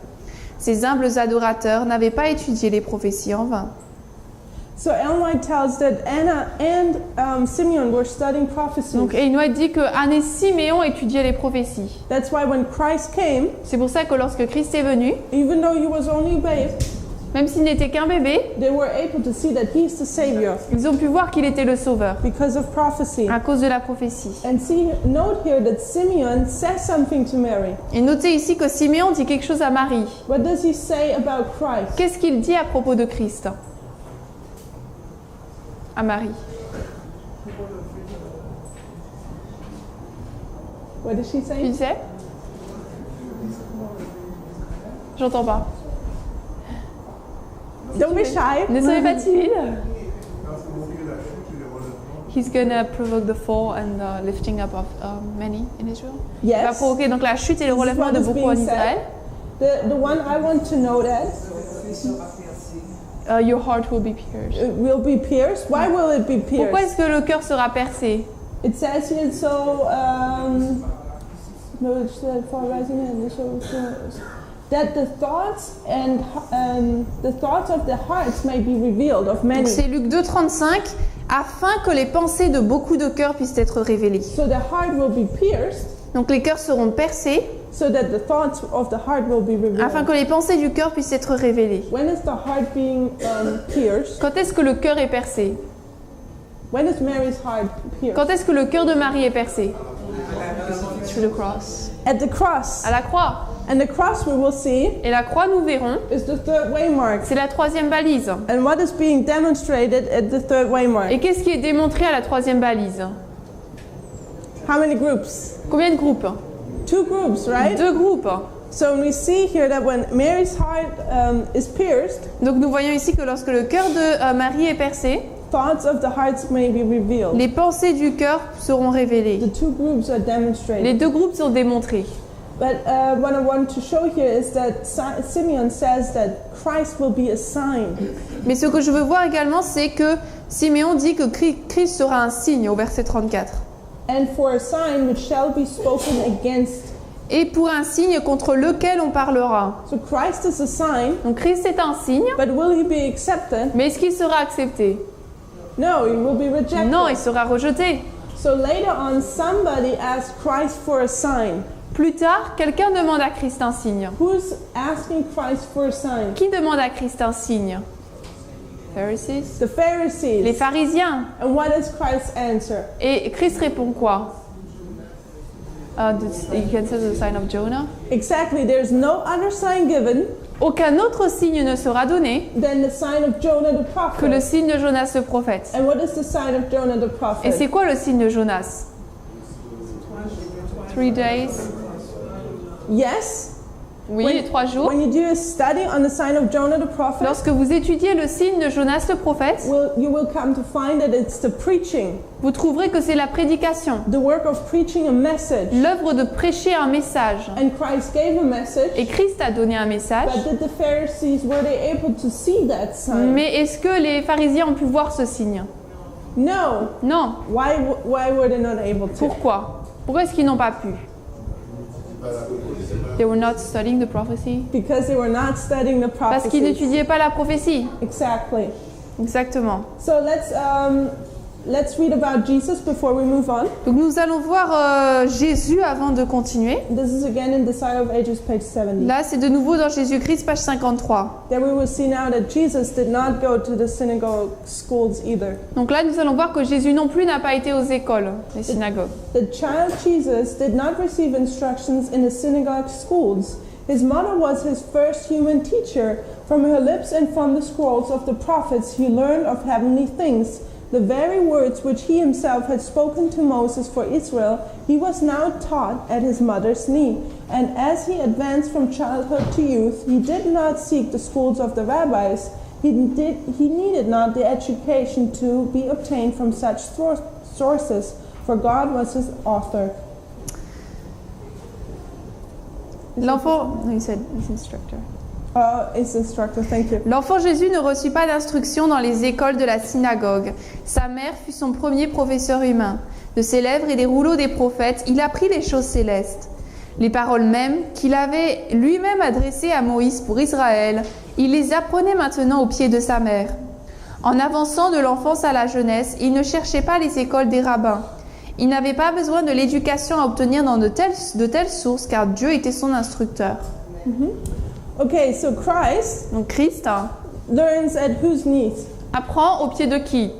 Ces humbles adorateurs n'avaient pas étudié les prophéties en vain. So Ellen White tells that Anna and Simeon were studying prophecies. Donc Ellen White dit que Anne et Siméon étudiaient les prophéties. That's why when Christ came, C'est pour ça que lorsque Christ est venu, even though he was only a babe, même s'il n'était qu'un bébé, they were able to see that he's the Savior ils ont pu voir qu'il était le Sauveur because of prophecy. à cause de la prophétie. And see, note here that Simeon says something to Mary. Et notez ici que Siméon dit quelque chose à Marie. What does he say about Christ? Qu'est-ce qu'il dit à propos de Christ? À Marie. What does she Tu say? sais? J'entends pas. Don't be shy. Ne soyez pas timide. He's gonna provoke the fall and the lifting up of many in Israel. Il va Yes. provoquer donc la chute et le This is relèvement what de is beaucoup en being Israël. said. The one I want to note as Your heart will be pierced. will be pierced. Why will it be Pourquoi pierced? est-ce que le cœur sera percé? It says here no, it's for rising and so that the thoughts and the thoughts of the hearts may be revealed of Donc many. c'est Luc 2,35, afin que les pensées de beaucoup de cœurs puissent être révélées. So the heart will be pierced, Donc les cœurs seront percés, so that the thoughts of the heart will be revealed. afin que les pensées du cœur puissent être révélées. When is the heart being pierced? Quand est-ce que le cœur est percé? When is Mary's heart pierced? Quand est-ce que le cœur de Marie est percé? Through the cross. At the cross. À la croix. And the cross, we will see, Et la croix, nous verrons, is the third waymark. c'est la troisième balise. And what is being demonstrated at the third waymark? Et qu'est-ce qui est démontré à la troisième balise? How many groups? Combien de groupes? 2 groups, right? 2 groupes. So we see here that when Mary's heart is pierced, Donc nous voyons ici que lorsque le cœur de Marie est percé, thoughts of the hearts may be revealed. les pensées du cœur seront révélées. The 2 groups are Les demonstrated. 2 groupes sont démontrés. But what I want to show here is that Simeon says that Christ will be a sign. Mais ce que je veux voir également, c'est que Siméon dit que Christ sera un signe au verset 34. And for a sign which shall be spoken against. Et pour un signe contre lequel on parlera. So Christ is a sign, Donc Christ est un signe, but will he be accepted? mais est-ce qu'il sera accepté? No, he will be rejected. Non, il sera rejeté. So later on, somebody asked Christ for a sign. Plus tard, quelqu'un demande à Christ un signe. Who's asking Christ for a sign? Qui demande à Christ un signe? Pharisees? The Pharisees. Les pharisiens. And what does Christ answer? Et Christ répond quoi? You can say the sign of Jonah. Exactly, there's no other sign given Aucun autre signe ne sera donné than the sign of Jonah the que le prophet. signe de Jonas le prophète. And what is the sign of Jonah the Et c'est prophet? quoi le signe de Jonas? 3 days. Yes, Oui, les 3 jours. When you do a study on the sign of Jonah the prophet, Lorsque vous étudiez le signe de Jonas le prophète, you will come to find that it's the preaching, vous trouverez que c'est la prédication, the work of preaching a message. l'œuvre de prêcher un message. And Christ gave a message, Et Christ a donné un message. but did the Pharisees, were they able to see that sign? Mais est-ce que les pharisiens ont pu voir ce signe? No. Non. Why were they not able to? Pourquoi? Pourquoi est-ce qu'ils n'ont pas pu? They were not studying the prophecy. Because they were not studying the Parce qu'ils prophecies. n'étudiaient pas la prophétie. Exactly. Exactement. So let's read about Jesus before we move on. Donc nous allons voir Jésus avant de continuer. This is again in the Sign of Ages, page 70. Là, c'est de nouveau dans Jésus-Christ, page 53. There we will see now that Jesus did not go to the synagogue schools either. Donc là, nous allons voir que Jésus non plus n'a pas été aux écoles, les synagogues. The child Jesus did not receive instructions in the synagogue schools. His mother was his first human teacher. From her lips and from the scrolls of the prophets he learned of heavenly things. The very words which he himself had spoken to Moses for Israel, he was now taught at his mother's knee. And as he advanced from childhood to youth, he did not seek the schools of the rabbis. He needed not the education to be obtained from such sources, for God was his author. L'enfant, no, he said his instructor. His instructor, thank you. L'enfant Jésus ne reçut pas d'instruction dans les écoles de la synagogue. Sa mère fut son premier professeur humain. De ses lèvres et des rouleaux des prophètes, il apprit les choses célestes. Les paroles mêmes qu'il avait lui-même adressées à Moïse pour Israël, il les apprenait maintenant aux pieds de sa mère. En avançant de l'enfance à la jeunesse, il ne cherchait pas les écoles des rabbins. Il n'avait pas besoin de l'éducation à obtenir dans de telles sources, car Dieu était son instructeur. Okay, so Christ Donc Christ learns at whose knees? apprend aux pieds de qui?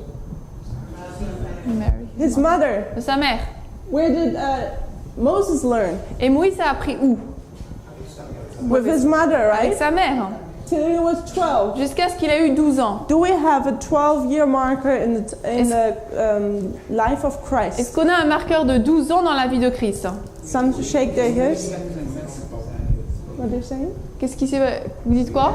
Mary. His mother. De sa mère. Where did Moses learn? Et Moïse a appris où? With his mother, Avec right? sa mère, Till he was 12. jusqu'à ce qu'il ait eu 12 ans. Do we have a 12-year marker in the life of Christ? Est-ce qu'on a un marqueur de 12 ans dans la vie de Christ? Some shake their heads. What they're saying? Qu'est-ce qui s'est... Vous dites quoi?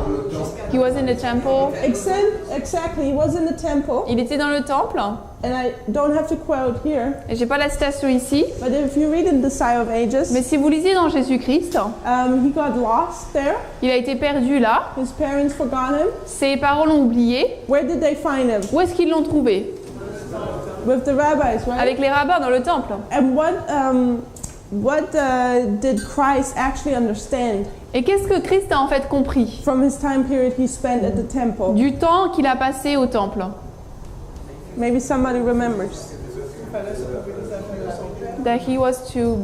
He was in the temple. Exactly. He was in the temple, Il était dans le temple. and I don't have to quote here, Et j'ai pas la citation ici. but if you read in the Sign of Ages, Mais si vous lisez dans Jésus-Christ, he got lost there. il a été perdu là. His parents forgot him. Ses parents l'ont oublié. Where did they find him? Où est-ce qu'ils l'ont trouvé? With the rabbis, right? Avec les rabbins dans le temple. And what did Christ actually understand Et qu'est-ce que Christ a en fait compris from his time period he spent at the temple? du temps qu'il a passé au temple? Maybe somebody remembers. That he was to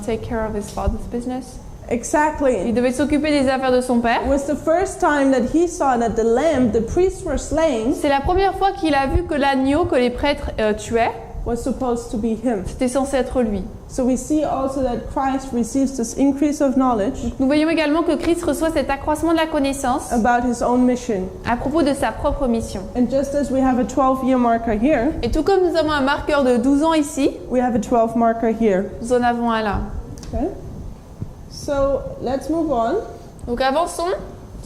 take care of his father's business. Il Exactly. devait s'occuper des affaires de son père. It was the first time that he saw that the lamb the priests were slaying C'est la première fois qu'il a vu que l'agneau que les prêtres tuaient, was supposed to be him. c'était censé être lui. So we see also that Christ receives this increase of knowledge Nous voyons également que Christ reçoit cet accroissement de la connaissance about his own mission. à propos de sa propre mission. And just as we have a 12-year marker here, Et tout comme nous avons un marqueur de 12 ans ici, we have a 12 marker here. nous en avons un là. Okay? So let's move on Donc avançons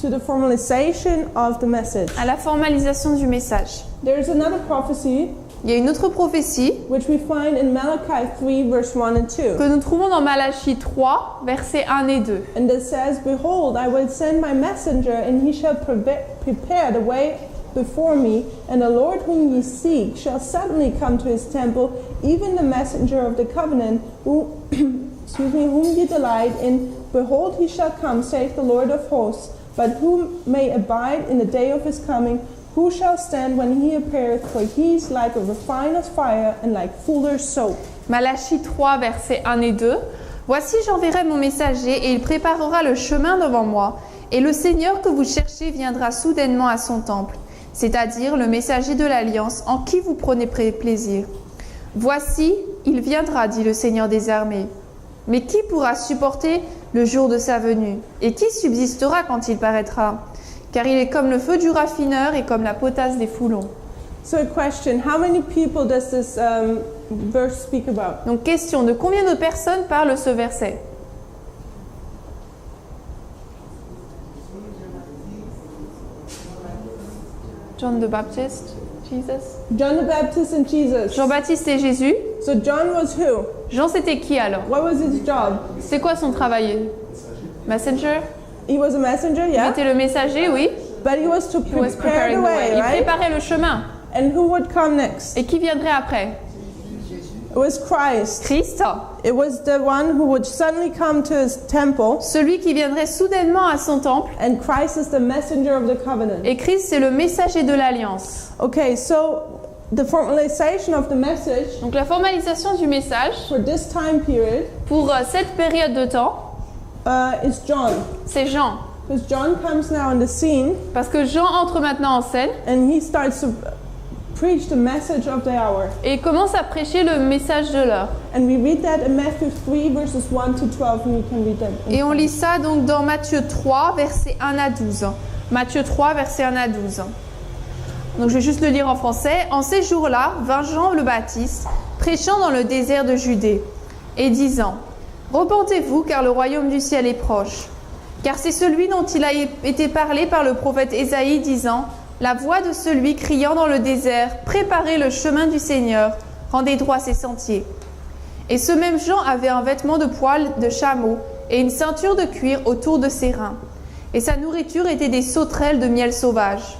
to the formalization of the message. à la formalisation du message. There's another prophecy Il y a une autre prophétie which we find in Malachi 3 verse 1 and 2. que nous trouvons dans Malachie 3, versets 1 et 2. And it says, Behold, I will send my messenger, and he shall prepare the way before me, and the Lord whom ye seek shall suddenly come to his temple, even the messenger of the covenant, whom ye delight in. Behold, he shall come, saith the Lord of hosts. But who may abide in the day of his coming? Who shall stand when he appeareth? For he is like a refiner's fire, and like fuller's soap. Malachie 3, versets 1 et 2. Voici, j'enverrai mon messager, et il préparera le chemin devant moi. Et le Seigneur que vous cherchez viendra soudainement à son temple, c'est-à-dire le messager de l'Alliance, en qui vous prenez plaisir. Voici, il viendra, dit le Seigneur des armées. Mais qui pourra supporter le jour de sa venue? Et qui subsistera quand il paraîtra? Car il est comme le feu du raffineur et comme la potasse des foulons. So a question, how many people does this verse speak about? Donc question, de combien de personnes parle ce verset? John the Baptist, Jesus. John the Baptist and Jesus. Jean-Baptiste et Jésus. So John was who? Jean, c'était qui alors? What was his job? C'est quoi son travail? Messenger? He was a messenger, Il yeah. était le messager, oui. But he was to He was prepare preparing the the way. way, Il right? préparait le chemin. And who would come next? Et qui viendrait après? It was Christ. Christ. It was the one who would suddenly come to his temple, Celui qui viendrait soudainement à son temple. and Christ is the messenger of the covenant. Et Christ, c'est le messager de l'alliance. Okay, so the formalization of the message Donc la formalisation du message for this time period pour cette période de temps, is John. c'est Jean. Because John comes now on the scene Parce que Jean entre maintenant en scène and he starts to preach the message of the hour. et commence à prêcher le message de l'heure. And we read that in Matthew 3 verses 1 to 12, and you can read that. Et on lit ça donc dans Matthieu 3, versets 1 à 12. Matthieu 3, versets 1 à 12. Donc je vais juste le lire en français. En ces jours-là, vint Jean le Baptiste, prêchant dans le désert de Judée, et disant : Repentez-vous, car le royaume du ciel est proche. Car c'est celui dont il a été parlé par le prophète Ésaïe, disant : La voix de celui criant dans le désert, préparez le chemin du Seigneur, rendez droit ses sentiers. Et ce même Jean avait un vêtement de poil de chameau et une ceinture de cuir autour de ses reins. Et sa nourriture était des sauterelles de miel sauvage.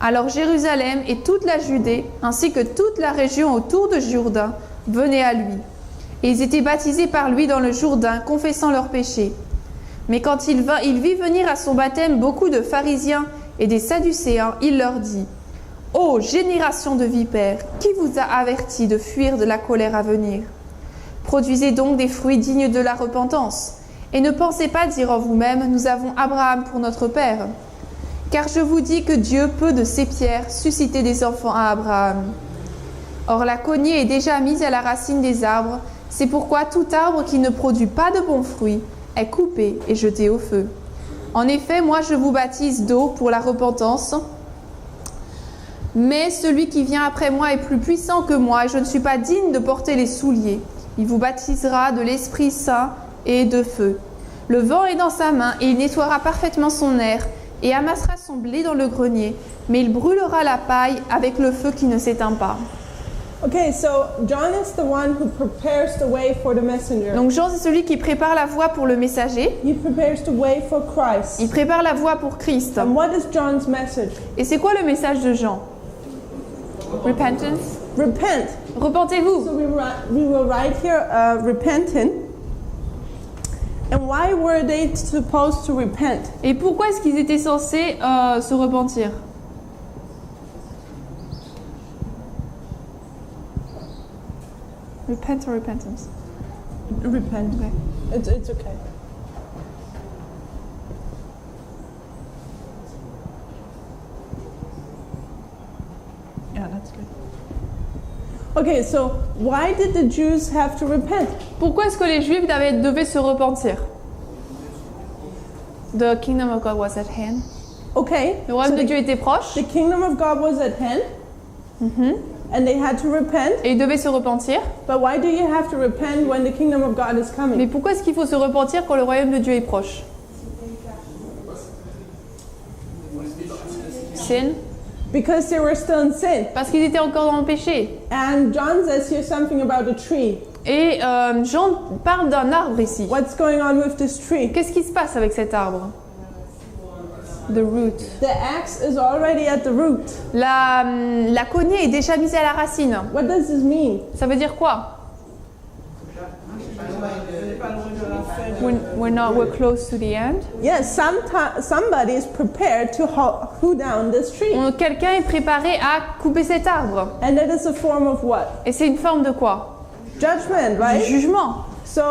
Alors Jérusalem et toute la Judée, ainsi que toute la région autour de Jourdain, venaient à lui. Et ils étaient baptisés par lui dans le Jourdain, confessant leurs péchés. Mais quand il vit venir à son baptême beaucoup de pharisiens et des sadducéens, il leur dit : Ô génération de vipères, qui vous a averti de fuir de la colère à venir ? Produisez donc des fruits dignes de la repentance. Et ne pensez pas dire en vous-même : Nous avons Abraham pour notre père. Car je vous dis que Dieu peut de ces pierres susciter des enfants à Abraham. Or la cognée est déjà mise à la racine des arbres. C'est pourquoi tout arbre qui ne produit pas de bons fruits est coupé et jeté au feu. En effet, moi je vous baptise d'eau pour la repentance, mais celui qui vient après moi est plus puissant que moi et je ne suis pas digne de porter les souliers. Il vous baptisera de l'Esprit Saint et de feu. Le vent est dans sa main et il nettoiera parfaitement son aire et amassera son blé dans le grenier, mais il brûlera la paille avec le feu qui ne s'éteint pas. Okay, so John is the one who prepares the way for the messenger. Donc Jean, c'est celui qui prépare la voie pour le messager. He prepares the way for Christ. Il prépare la voie pour Christ. And what is John's message? Et c'est quoi le message de Jean? Repentance. Repent. Repentez-vous. So we will write here repenting. And why were they supposed to repent? Et pourquoi est-ce qu'ils étaient censés se repentir? Repent or repentance? Repent. Okay. It's okay. Yeah, that's good. Okay, so why did the Jews have to repent? Pourquoi est-ce que les Juifs devaient se repentir? The kingdom of God was at hand. Okay. Le royaume so de Dieu était proche. the kingdom of God was at hand. And they had to repent. Et ils devaient se repentir. But why do you have to repent when the kingdom of God is coming? Mais pourquoi est-ce qu'il faut se repentir quand le royaume de Dieu est proche? Sin. Because they were still in sin. Parce qu'ils étaient encore dans le péché. And John says here something about a tree. Et Jean parle d'un arbre ici. What's going on with this tree? Qu'est-ce qui se passe avec cet arbre? The root. The axe is already at the root. La cognée est déjà mise à la racine. What does this mean? Ça veut dire quoi? We're close to the end. Yes, somebody is prepared to hew down this tree. Quelqu'un est préparé à couper cet arbre. And that is a form of what? Et c'est une forme de quoi? Judgment, Du right? jugement. So,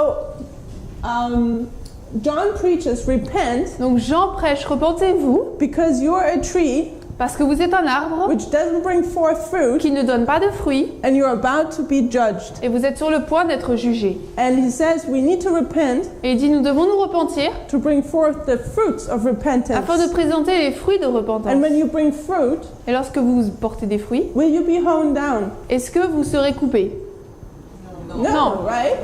John preaches, repent, Donc Jean prêche, repentez-vous, because you are a tree parce que vous êtes un arbre which doesn't bring forth fruit, qui ne donne pas de fruits and you're about to be judged. et vous êtes sur le point d'être jugé. And he says we need to repent Et il dit, nous devons nous repentir to bring forth the fruits of repentance. afin de présenter les fruits de repentance. And when you bring fruit, Et lorsque vous portez des fruits, will you be hewn down? est-ce que vous serez coupé? No, right?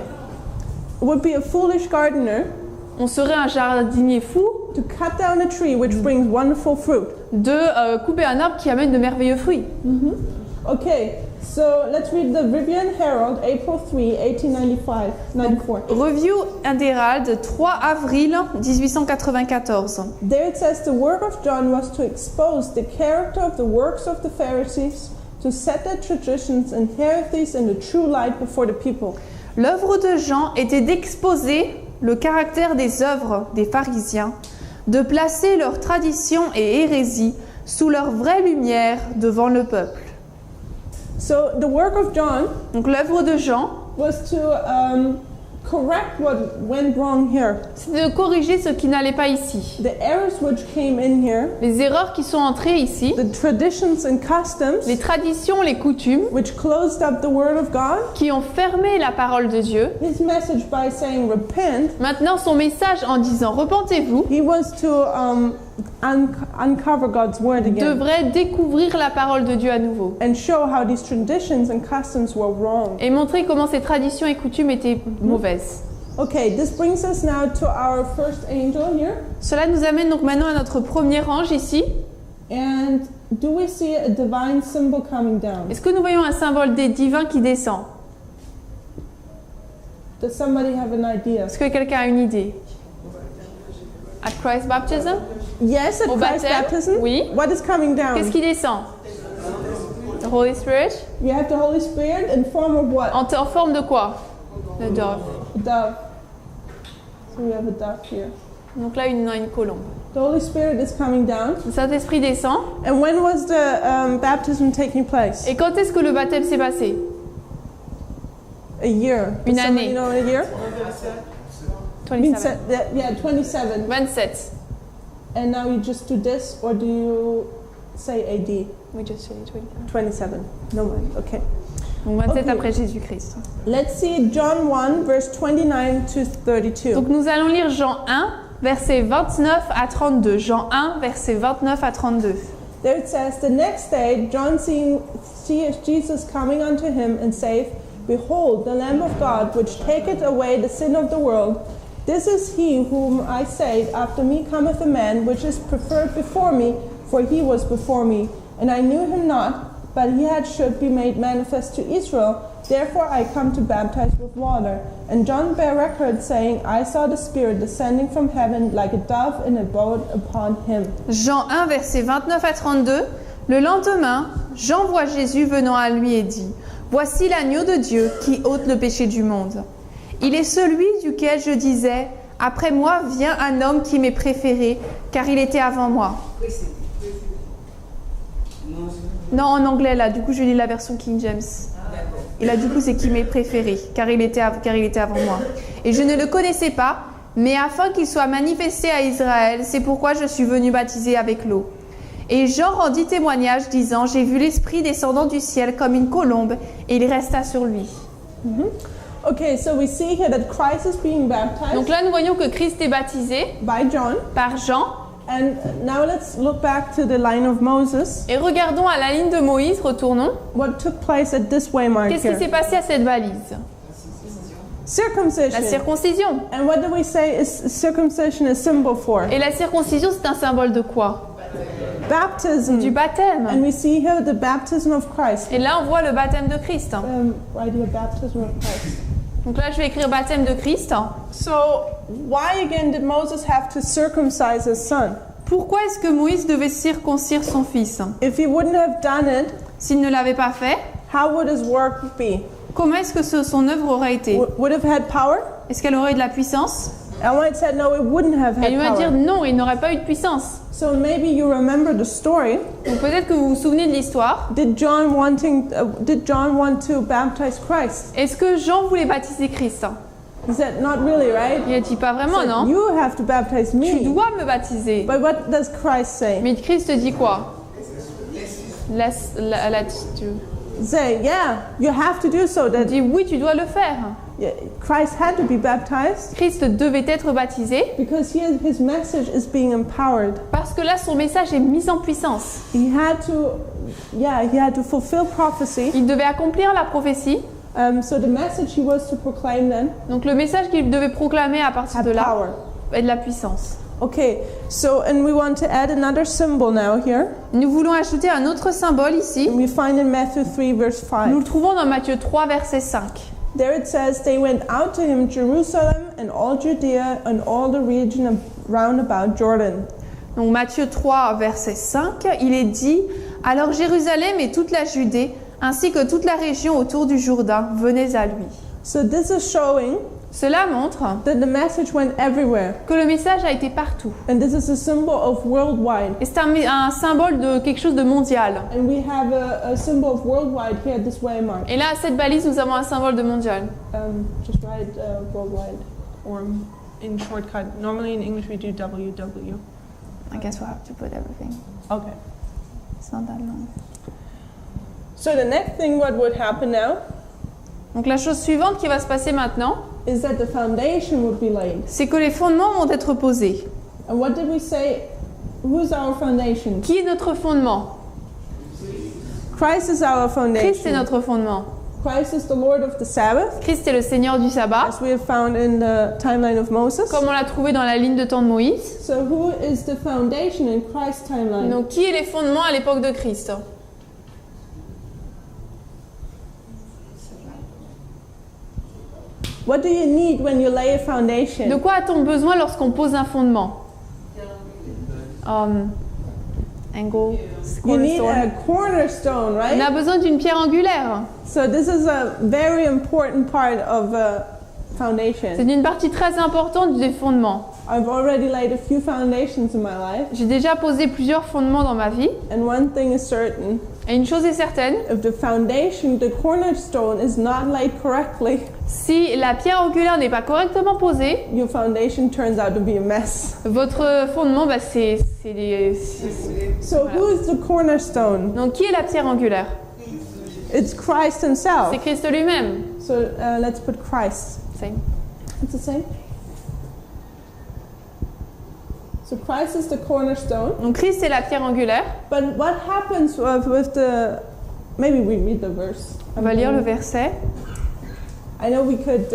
It would be a foolish gardener on serait un jardinier fou to cut down a tree which brings wonderful fruit. de couper un arbre qui amène de merveilleux fruits. Okay, so let's read the Vivian Herald, April 3, 1894. Review Herald, 3 avril 1894. There it says the work of John was to expose the character of the works of the Pharisees, to set their traditions and heresies in the true light before the people. L'œuvre de Jean était d'exposer le caractère des œuvres des pharisiens, de placer leurs traditions et hérésies sous leur vraie lumière devant le peuple. So the work of John Donc l'œuvre de Jean, was to correct what went wrong here. c'est de corriger ce qui n'allait pas ici. The errors which came in here, Les erreurs qui sont entrées ici, the traditions and customs les traditions, les coutumes, which closed up the word of God. qui ont fermé la parole de Dieu. His message by saying repent, Maintenant, son message en disant repentez-vous he was to uncover God's word again devrait découvrir la parole de Dieu à nouveau and show how these traditions and customs were wrong. et montrer comment ces traditions et coutumes étaient mauvaises. Okay, this brings us now to our first angel here. Cela nous amène donc maintenant à notre premier ange ici. And do we see a divine symbol coming down? Est-ce que nous voyons un symbole des divins qui descend? Does somebody have an idea? Est-ce que quelqu'un a une idée? At Christ Baptism? Yes, at Au Christ's baptême? baptism. Oui. What is coming down? Qu'est-ce qui descend? The Holy Spirit? You have the Holy Spirit in form of what? En forme de quoi? Le dove. A dove. So we have a dove here. Donc là, une colombe. The Holy Spirit is coming down. Le Saint-Esprit descend. And when was the baptism taking place? Et quand est-ce que le baptême s'est passé? A year. Une Does somebody année. know a year? 27. Yeah, 27. 27. And now you just do this, or do you say AD? We just said it, 27. No mind. Okay. Donc 27 Ok. après Jésus-Christ. Let's see John 1, verse 29 to 32. Donc nous allons lire Jean 1, versets 29 à 32. Jean 1, versets 29 à 32. There it says, the next day John seeing Jesus coming unto him and saith, Behold, the Lamb of God, which taketh away the sin of the world. This is he whom I said, After me cometh a man, which is preferred before me, for he was before me. And I knew him not, but he should be made manifest to Israel. Therefore I come to baptize with water. And John bare record, saying, I saw the Spirit descending from heaven like a dove, and abode upon him. Jean 1, versets 29 à 32. Le lendemain, Jean voit Jésus venant à lui et dit, Voici l'agneau de Dieu qui ôte le péché du monde. Il est celui duquel je disais, Après moi vient un homme qui m'est préféré, car il était avant moi. Non, en anglais là, du coup je lis la version King James. Et là du coup c'est qui m'est préféré, car il était avant moi. Et je ne le connaissais pas, mais afin qu'il soit manifesté à Israël, c'est pourquoi je suis venu baptiser avec l'eau. Et Jean rendit témoignage disant, j'ai vu l'Esprit descendant du ciel comme une colombe, et il resta sur lui. Okay, so we see here that Christ is being baptized Donc là nous voyons que Christ est baptisé by John. par Jean. And now let's look back to the line of Moses. Et regardons à la ligne de Moïse, retournons. What took place at this waymark Qu'est-ce qui here? s'est passé à cette balise? Circumcision. La circoncision. And what do we say is circumcision is symbol for? Et la circoncision, c'est un symbole de quoi? Baptism. Du baptême. And we see here the baptism of Christ. Et là, on voit le baptême de Christ. Right here, baptism of Christ. Donc là, je vais écrire baptême de Christ. So, why again did Moses have to circumcise his son? Pourquoi est-ce que Moïse devait circoncire son fils? If he wouldn't have done it, S'il ne l'avait pas fait, how would his work be? comment est-ce que son œuvre aurait été? Would have had power? Est-ce qu'elle aurait eu de la puissance? And when it said no, it wouldn't have Elle had lui va dire power. non, il n'aurait pas eu de puissance. So maybe you remember the story. Donc peut-être que vous vous souvenez de l'histoire. Did John want to baptize Christ? Est-ce que Jean voulait baptiser Christ? He said, not really, right? Il a dit pas He vraiment, said, non? you have to baptize Tu me. dois me baptiser. But what does Christ say? Mais Christ dit quoi? Laisse l'attitude. Say, yeah, you have to do so. Il That dit oui, tu dois le faire. Christ had to be baptized Christ devait être baptisé because his message is being empowered. parce que là, son message est mis en puissance. He had to fulfill prophecy. Il devait accomplir la prophétie. So the message he was to proclaim then Donc le message qu'il devait proclamer à partir had de là power. et de la puissance. Okay, so and we want to add another symbol now here. Nous voulons ajouter un autre symbole ici. And we find in Matthew 3 verse 5. Nous le trouvons dans Matthieu 3, verset 5. There it says, they went out to him Jerusalem and all Judea and all the region round about Jordan. Donc Matthieu 3, verset 5, il est dit « Alors Jérusalem et toute la Judée, ainsi que toute la région autour du Jourdain, venez à lui. So this is showing » Cela montre that the message went everywhere. que le message a été partout. And this is a symbol of worldwide. Et c'est un symbole de quelque chose de mondial. And we have a symbol of worldwide here at this waymark. Et là, à cette balise, nous avons un symbole de mondial. Just write worldwide or in shortcut. Normally in English we do WW. I guess we'll have to put everything. Okay. It's not that long. So the next thing what would happen now Donc la chose suivante qui va se passer maintenant, is that the foundation would be laid. c'est que les fondements vont être posés. And what did we say? Who's our foundation? Qui est notre fondement? Christ is our foundation. Christ est notre fondement. Christ is the Lord of the Sabbath, Christ est le Seigneur du sabbat, as we have found in the timeline of Moses. comme on l'a trouvé dans la ligne de temps de Moïse. So who is the foundation in Christ's timeline? Donc qui est les fondements à l'époque de Christ? What do you need when you lay a De foundation? quoi a-t-on besoin lorsqu'on pose un fondement? Angle, You need cornerstone. a cornerstone, On right? a besoin d'une pierre angulaire. So this is a very important part of a C'est foundation. une partie très importante des fondements. I've already laid a few foundations in my life, J'ai déjà posé plusieurs fondements dans ma vie. and one thing is certain: Et une chose est certaine, if the foundation, the cornerstone, is not laid correctly, si la pierre angulaire n'est pas correctement posée, your foundation turns out to be a mess. votre fondement, c'est So who is the cornerstone? Donc qui est la pierre angulaire? It's Christ himself. C'est Christ lui-même. So let's put Christ. C'est- It's the same. So Christ is the cornerstone. Donc Christ est la pierre angulaire. But what happens with the? Maybe we read the verse. On va lire le verset. I know we could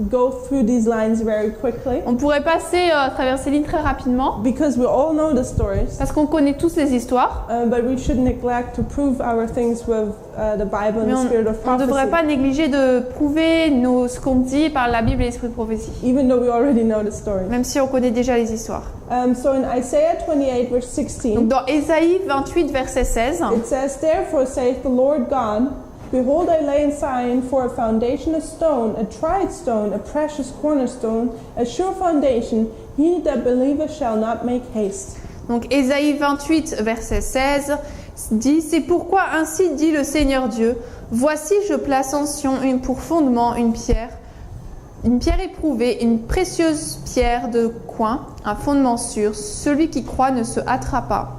go through these lines very quickly On pourrait passer à travers ces lignes très rapidement because we all know the stories. parce qu'on connaît tous les histoires. But we shouldn't neglect to prove our things with the Bible and Mais the spirit of on ne devrait prophecy, pas négliger de prouver ce qu'on dit par la Bible et l'esprit de prophétie, even though we already know the stories. même si on connaît déjà les histoires. So in Isaiah 28 verse 16, Donc dans Ésaïe 28, verset 16, it says, "Therefore saith the Lord God, Behold, I lay in Zion for a foundation a stone, a tried stone, a precious cornerstone, a sure foundation. He that believeth shall not make haste." donc Ésaïe 28, verset 16 dit « C'est pourquoi ainsi dit le Seigneur Dieu, voici je place en Sion pour fondement une pierre éprouvée, une précieuse pierre de coin, un fondement sûr. Celui qui croit ne se hâtera pas. »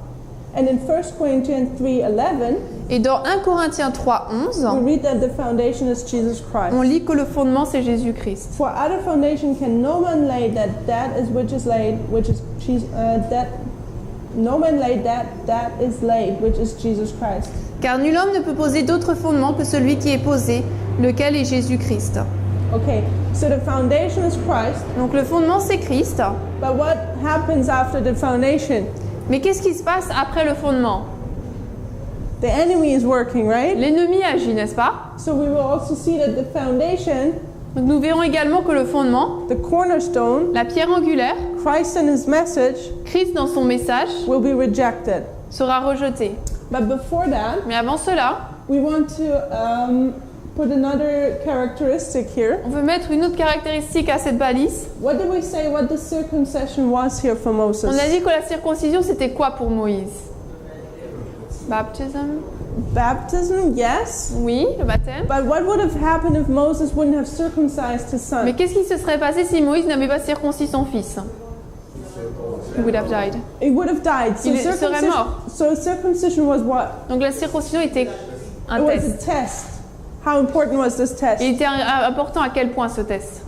And in 1 Corinthians 3:11, Et dans 1 Corinthiens 3, 11, we read that the foundation is Jesus Christ. on lit que le fondement c'est Jésus-Christ. For other foundation can no man lay that is which is laid, which is Jesus, that no man laid that is laid, which is Jesus Christ. Car nul homme ne peut poser d'autre fondement que celui qui est posé, lequel est Jésus-Christ. Okay, so the foundation is Christ, Donc le fondement c'est Christ. but what happens after the foundation? Mais qu'est-ce qui se passe après le fondement? The enemy is working, right? L'ennemi agit, n'est-ce pas? So we will also see that the foundation, Donc nous verrons également que le fondement, the cornerstone, la pierre angulaire, Christ and his message, Christ dans son message, will be rejected. sera rejeté. But before that, Mais avant cela, we want to put another characteristic here. on veut mettre une autre caractéristique à cette balise. What did we say what the circumcision was here for Moses? On a dit que la circoncision c'était quoi pour Moïse? Baptism? Baptism, yes. Oui, le baptême. But what would have happened if Moses wouldn't have circumcised his son? Mais qu'est-ce qui se serait passé si Moïse n'avait pas circoncis son fils? He would have died. He would have died. Il serait mort. So circumcision was what? Donc la circoncision était un It was test. a test. How important was this test? Il était important à quel point ce test?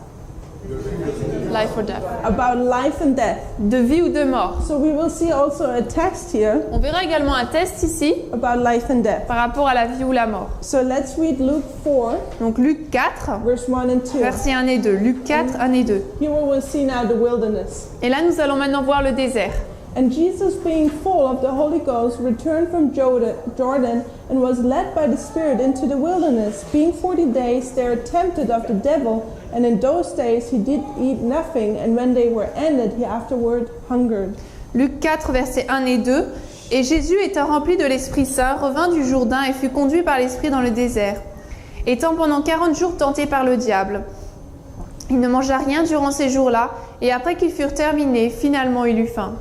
Life or death. about life and death. De vie ou de mort. So we will see also a text here On verra également un test ici about life and death. par rapport à la vie ou la mort. So let's read Luke 4, Donc Luc 4, verse 1 and 2. versets 1 et 2. Luc 4, 1 et 2. Here we will see now the wilderness. Et là, nous allons maintenant voir le désert. And Jesus, being full of the Holy Ghost, returned from Jordan and was led by the Spirit into the wilderness, being 40 days there tempted of the devil. And in those days he did eat nothing, and when they were ended, he afterward hungered. Luc 4, versets 1 et 2. Et Jésus, étant rempli de l'Esprit Saint, revint du Jourdain et fut conduit par l'Esprit dans le désert, étant pendant 40 jours tenté par le diable. Il ne mangea rien durant ces jours-là, et après qu'ils furent terminés, finalement il eut faim.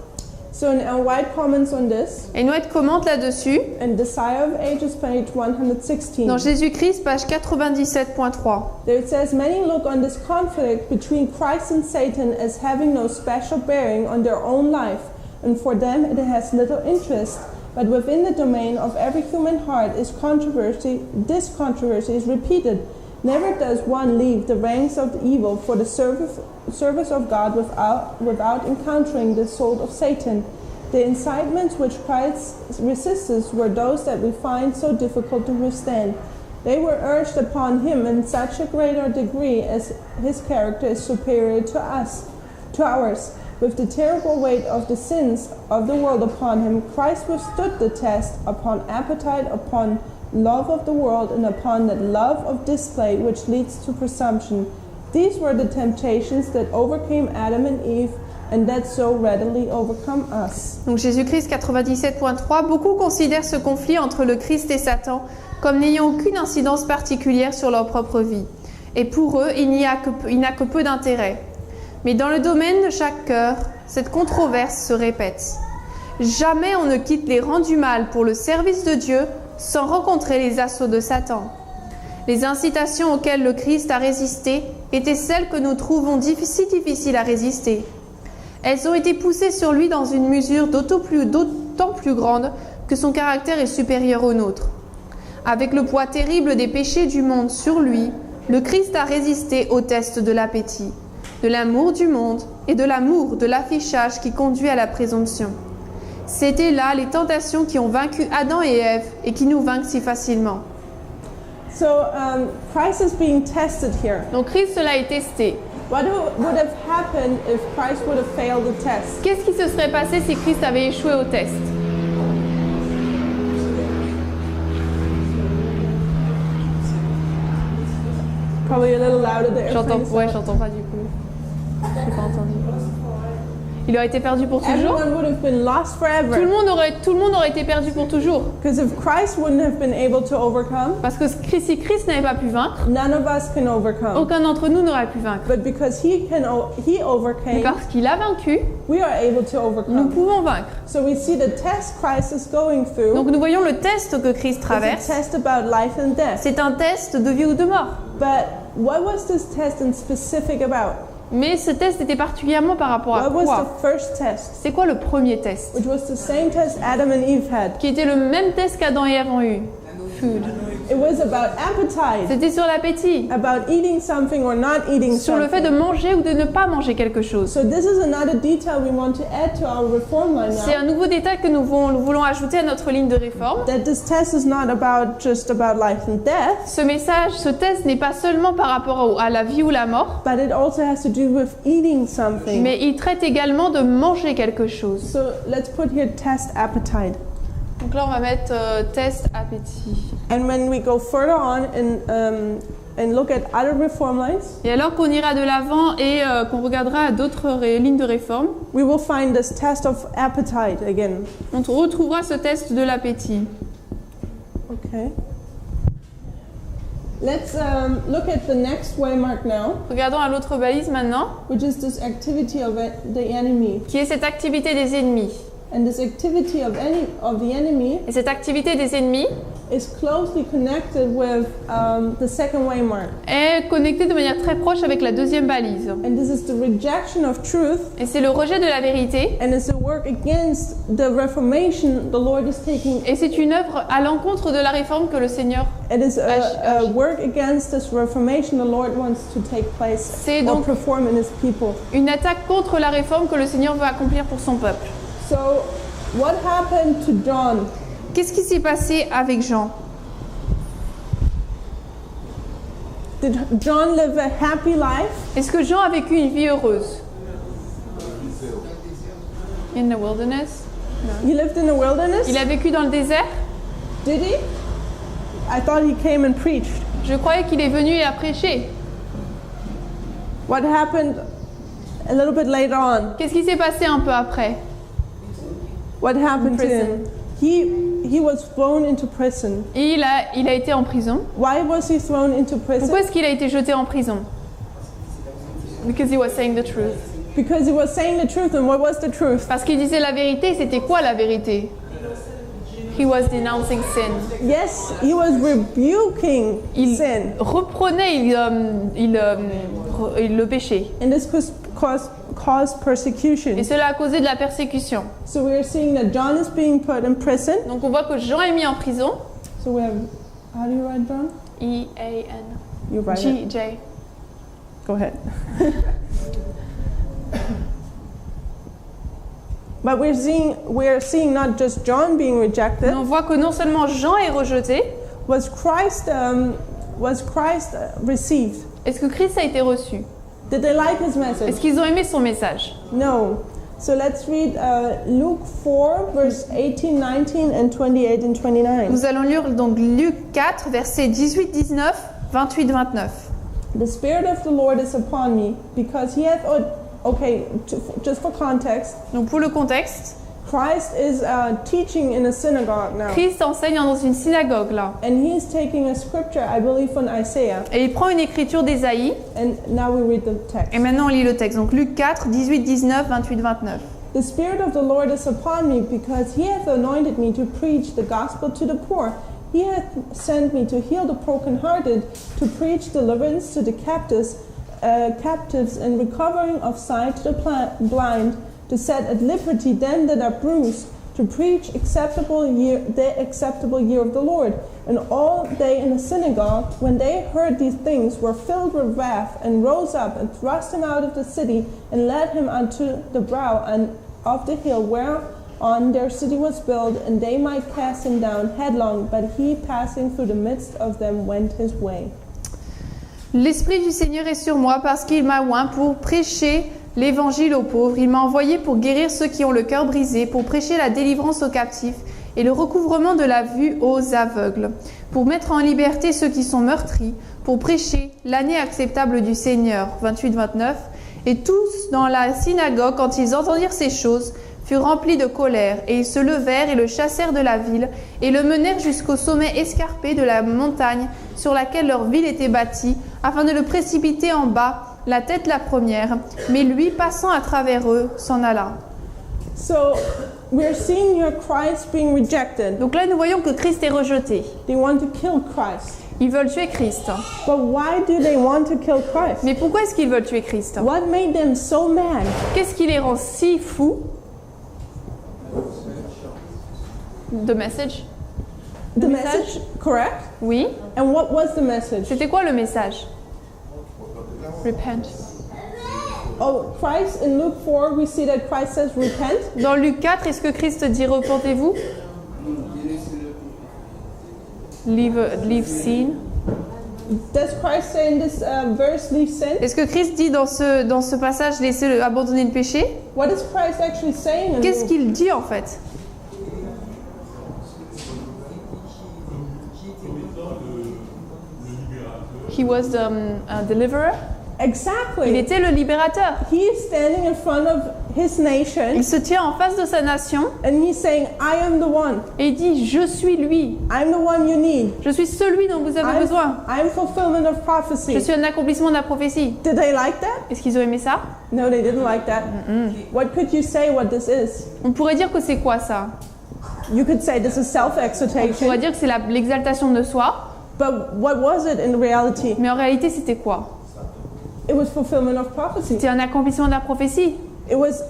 So in White comments on this, Et Noël commente là-dessus, and Desire of Ages, page 116. dans Jésus-Christ, page 97.3. There it says, many look on this conflict between Christ and Satan as having no special bearing on their own life, and for them it has little interest. But within the domain of every human heart is controversy. This controversy is repeated. Never does one leave the ranks of the evil for the service of God without encountering the sword of Satan. The incitements which Christ resisted were those that we find so difficult to withstand. They were urged upon him in such a greater degree as his character is superior to ours. With the terrible weight of the sins of the world upon him, Christ withstood the test upon appetite, upon love of the world, and upon that love of display which leads to presumption. These were the temptations that overcame Adam and Eve, and that so readily overcome us. Donc Jésus-Christ 97.3, beaucoup considèrent ce conflit entre le Christ et Satan comme n'ayant aucune incidence particulière sur leur propre vie. Et pour eux, il n'a que peu d'intérêt. Mais dans le domaine de chaque cœur, cette controverse se répète. Jamais on ne quitte les rangs du mal pour le service de Dieu sans rencontrer les assauts de Satan. Les incitations auxquelles le Christ a résisté étaient celles que nous trouvons si difficiles à résister. Elles ont été poussées sur lui dans une mesure d'autant plus grande que son caractère est supérieur au nôtre. Avec le poids terrible des péchés du monde sur lui, le Christ a résisté au test de l'appétit, de l'amour du monde et de l'amour de l'affichage qui conduit à la présomption. C'étaient là les tentations qui ont vaincu Adam et Ève et qui nous vainquent si facilement. So Christ is being tested here. Donc Christ l'a testé. What would have happened if Christ would have failed the test? Qu'est-ce qui se serait passé si Christ avait échoué au test? Probably a little louder there. J'entends pas du coup. J'ai pas entendu. Il aurait été perdu pour toujours. Everyone would have been lost forever. Tout le monde aurait été perdu pour toujours. Because if Christ wouldn't have been able to overcome, Parce que si Christ n'avait pas pu vaincre, none of us can overcome. aucun d'entre nous n'aurait pu vaincre. But because he Mais overcame, parce qu'il a vaincu, we are able to nous overcome. pouvons vaincre. So we see the test Christ is going through. Donc nous voyons le test que Christ It's a traverse. test about life and death. C'est un test de vie ou de mort. But what was this test in specific about? Mais ce test était particulièrement par rapport à What was quoi? the first test? C'est quoi le premier test? Which was the same test Adam and Eve had. Qui était le même test qu'Adam et Ève ont eu. Food. It was about appetite, C'était sur l'appétit. about eating something or not eating Sur le fait something. de manger ou de ne pas manger quelque chose. So this is another detail we want to add to our reform line C'est un now. nouveau détail que nous voulons ajouter à notre ligne de réforme. That this test is not just about life and death, Ce test n'est pas seulement par rapport à la vie ou la mort, but it also has to do with eating something. mais il traite également de manger quelque chose. So let's put here test appetite. Donc là, on va mettre test appétit. And when we go further on and look at other reform lines, Et alors qu'on ira de l'avant et qu'on regardera à d'autres lignes de réforme, we will find this test of appetite again. on retrouvera ce test de l'appétit. Okay. Let's look at the next waymark now, Regardons à l'autre balise maintenant, which is this activity of the enemy. qui est cette activité des ennemis. And this activity of the enemy Et cette activité des ennemis is closely connected with the second waymark. est connectée de manière très proche avec la deuxième balise. And this is the rejection of truth, Et c'est le rejet de la vérité. and it's a work against the reformation the Lord is taking. Et c'est une œuvre à l'encontre de la réforme que le Seigneur. It is a work against this reformation the Lord wants to take place C'est or donc perform in His people. une attaque contre la réforme que le Seigneur veut accomplir pour son peuple. So, what happened to John? Qu'est-ce qui s'est passé avec Jean? Did John live a happy life? Est-ce que Jean a vécu une vie heureuse? In the wilderness? He lived in the wilderness? Il a vécu dans le désert? Did he? I thought he came and preached. Je croyais qu'il est venu et a prêché. What happened a little bit later on? Qu'est-ce qui s'est passé un peu après? What happened to Prison. him? He was thrown into prison. Il a été en prison. Why was he thrown into prison? Pourquoi est-ce qu'il a été jeté en prison? Because he was saying the truth. Because he was saying the truth, and what was the truth? Parce qu'il disait la vérité. C'était quoi la vérité? He was denouncing sin. Yes, he was rebuking Il sin. reprenait le péché. And this caused persecution. Et cela a causé de la persécution. So we are seeing that John is being put in prison. Donc on voit que Jean est mis en prison. So we have, how do you write John? E-A-N. You write it. G-J. Go ahead. But we're seeing not just John being rejected. Mais on voit que non seulement Jean est rejeté, Was Christ received? est-ce que Christ a été reçu? Did they like his message? Est-ce qu'ils ont aimé son message? No. So let's read Luke 4, verse 18, 19, and 28 and 29. Nous allons lire donc Luc 4, versets 18, 19, 28, 29. The Spirit of the Lord is upon me, because he hath... just for context, Donc pour le contexte, Christ is teaching in a synagogue now. Christ enseigne dans une synagogue là. And he's taking a scripture, I believe, from Isaiah. Et il prend une écriture d'Ésaïe. And now we read the text. Et maintenant on lit le texte. Donc Luc 4, 18, 19, 28, 29. The Spirit of the Lord is upon me, because he hath anointed me to preach the gospel to the poor. He hath sent me to heal the brokenhearted, to preach deliverance to the captives and recovering of sight to the blind, to set at liberty them that are bruised, to preach the acceptable year of the Lord. And all they in the synagogue, when they heard these things, were filled with wrath, and rose up and thrust him out of the city, and led him unto the brow of the hill whereon their city was built, and they might cast him down headlong. But he, passing through the midst of them, went his way. L'Esprit du Seigneur est sur moi parce qu'il m'a oint pour prêcher l'évangile aux pauvres. Il m'a envoyé pour guérir ceux qui ont le cœur brisé, pour prêcher la délivrance aux captifs et le recouvrement de la vue aux aveugles, pour mettre en liberté ceux qui sont meurtris, pour prêcher l'année acceptable du Seigneur. 28-29. Et tous dans la synagogue, quand ils entendirent ces choses, furent remplis de colère, et ils se levèrent et le chassèrent de la ville, et le menèrent jusqu'au sommet escarpé de la montagne sur laquelle leur ville était bâtie, afin de le précipiter en bas, la tête la première. Mais lui, passant à travers eux, s'en alla. So we're seeing here Christ being rejected. Donc là, nous voyons que Christ est rejeté. They want to kill Christ. Ils veulent tuer Christ. But why do they want to kill Christ? Mais pourquoi est-ce qu'ils veulent tuer Christ? What made them so mad? Qu'est-ce qui les rend si fous? The message? The message, correct? Oui. And what was the message? C'était quoi le message? Repent. Oh, Christ, in Luke 4, we see that Christ says, repent. Dans Luc 4, est-ce que Christ dit repentez-vous? Leave sin. Does Christ say in this verse, leave sin? Est-ce que Christ dit dans ce passage laissez abandonner le péché? What is Christ actually saying? Qu'est-ce qu'il dit en fait? He was a deliverer. Il Exactly. était le libérateur. He is standing in front of his nation Il se tient en face de sa nation and he's saying, I am the one. et il dit, je suis lui. I'm the one you need. Je suis celui dont vous avez besoin. I'm fulfillment of Je prophecy. suis un accomplissement de la prophétie. Did they like that? Est-ce qu'ils ont aimé ça? No, they didn't like that. What could you say what this is? On pourrait dire que c'est quoi ça? You could say this is On pourrait self-exaltation, dire que c'est l'exaltation de soi, but what was it in reality? mais en réalité c'était quoi? It was fulfillment of prophecy. C'était un accomplissement de la prophétie. It was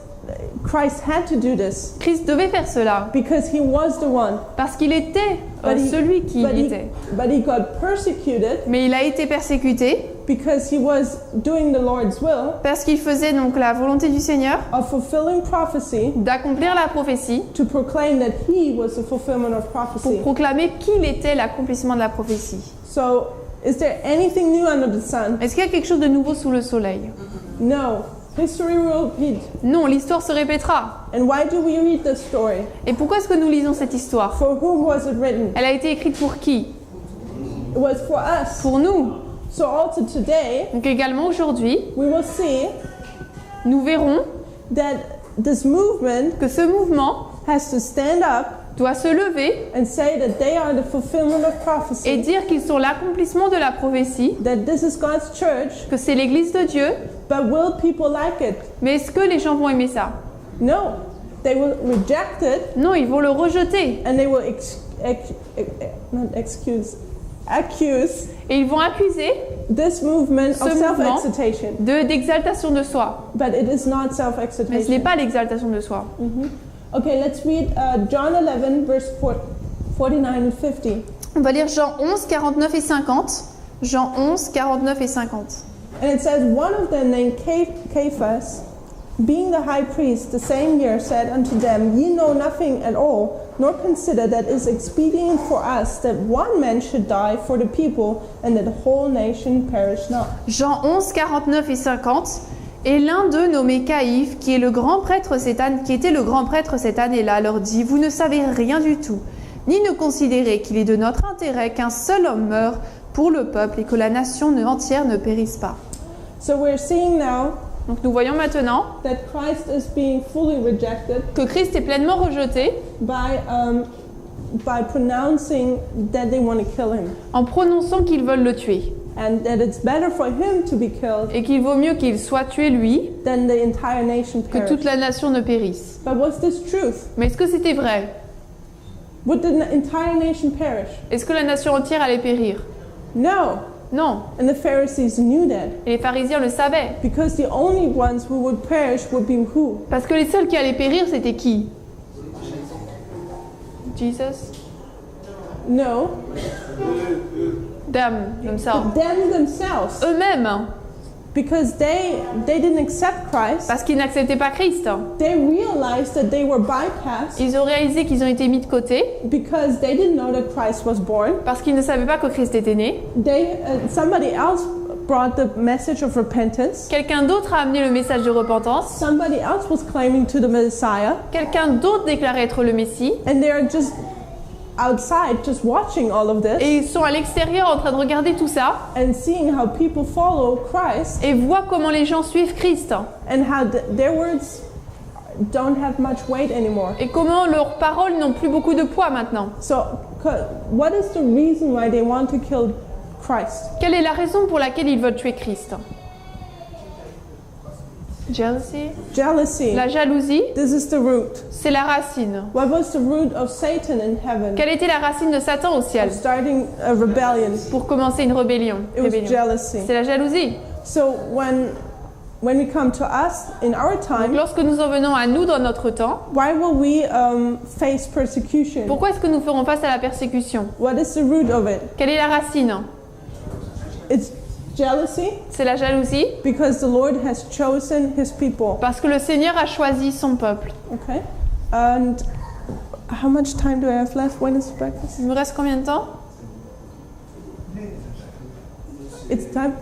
Christ had to do this Christ devait faire cela because he was the one. parce qu'il était But he- celui qui but he- était. but he got persecuted Mais il a été persécuté because he was doing the Lord's will parce qu'il faisait donc la volonté du Seigneur of fulfilling prophecy d'accomplir la prophétie to proclaim that he was the fulfillment of pour prophecy. proclamer qu'il était l'accomplissement de la prophétie. So, is there anything new under the sun? Est-ce qu'il y a quelque chose de nouveau sous le soleil? No. History will repeat. Non, l'histoire se répétera. And why do we read this story? Et pourquoi est-ce que nous lisons cette histoire? For whom was it written? Elle a été écrite pour qui? It was for us. Pour nous. So also today, Donc également aujourd'hui, we will see nous verrons that this movement que ce mouvement has to stand up doit se lever and say that they are the fulfillment of et prophecy, dire qu'ils sont l'accomplissement de la prophétie, that this is God's church, que c'est l'Église de Dieu. but will people like it? Mais est-ce que les gens vont aimer ça? No. They will reject it Non, ils vont le rejeter. and they will accuse Et ils vont accuser this movement Ce of mouvement self-exaltation. d'exaltation de soi. But it is not Mais ce n'est self-exaltation. pas l'exaltation de soi. Okay, let's read John 11, verse 49 and 50. On va lire Jean 11, 49 et 50. Jean 11, 49 et 50. And it says, one of them named Caiaphas, being the high priest, the same year said unto them, Ye know nothing at all, nor consider that it is expedient for us that one man should die for the people, and that the whole nation perish not. Jean 11, 49 et 50. Et l'un d'eux, nommé Caïphe, qui était le grand prêtre cette année-là, leur dit, vous ne savez rien du tout, ni ne considérez qu'il est de notre intérêt qu'un seul homme meure pour le peuple et que la nation entière ne périsse pas. So we're seeing now Donc nous voyons maintenant that Christ is being fully rejected que Christ est pleinement rejeté by pronouncing that they want to kill him, en prononçant qu'ils veulent le tuer and that it's better for him to be killed et qu'il vaut mieux qu'il soit tué lui than the entire nation que perish. toute la nation ne périsse. But was this truth? Mais est-ce que c'était vrai? Would the entire nation perish? Est-ce que la nation entière allait périr? No. Non. And the Pharisees knew that, Et les pharisiens le savaient. because the only ones who would perish would be who? Parce que les seuls qui allaient périr, c'était qui? Jesus? No, Themselves. them themselves, Eux-mêmes. because they didn't accept Christ. Parce qu'ils n'acceptaient pas Christ. They realized that they were bypassed Ils ont réalisé qu'ils ont été mis de côté because they didn't know that Christ was born. parce qu'ils ne savaient pas que Christ était né. Somebody else brought the message of repentance. Quelqu'un d'autre a amené le message de repentance. Somebody else was claiming to the Messiah, Quelqu'un d'autre déclarait être le Messie. and they're just outside, just watching all of this Et ils sont à l'extérieur en train de regarder tout ça and seeing how people follow Christ et voient comment les gens suivent Christ. and how their words don't have much weight anymore. Et comment leurs paroles n'ont plus beaucoup de poids maintenant. So, what is the reason why they want to kill Christ? Quelle est la raison pour laquelle ils veulent tuer Christ? Jealousy. Jealousy. La jalousie, This is the root. c'est la racine. What was the root of Satan in heaven? Quelle était la racine de Satan au ciel Of starting a rebellion. pour commencer une rébellion? It was jealousy. C'est la jalousie. So when we come to us in our time, Lorsque nous en venons à nous dans notre temps, why will we face persecution? pourquoi est-ce que nous ferons face à la persécution? What is the root of it? Quelle est la racine? It's jealousy, C'est la jalousie because the Lord has chosen his people. parce que le Seigneur a choisi son peuple. Okay? And how much time do I have left? When is breakfast? Il me reste combien de temps? It's time?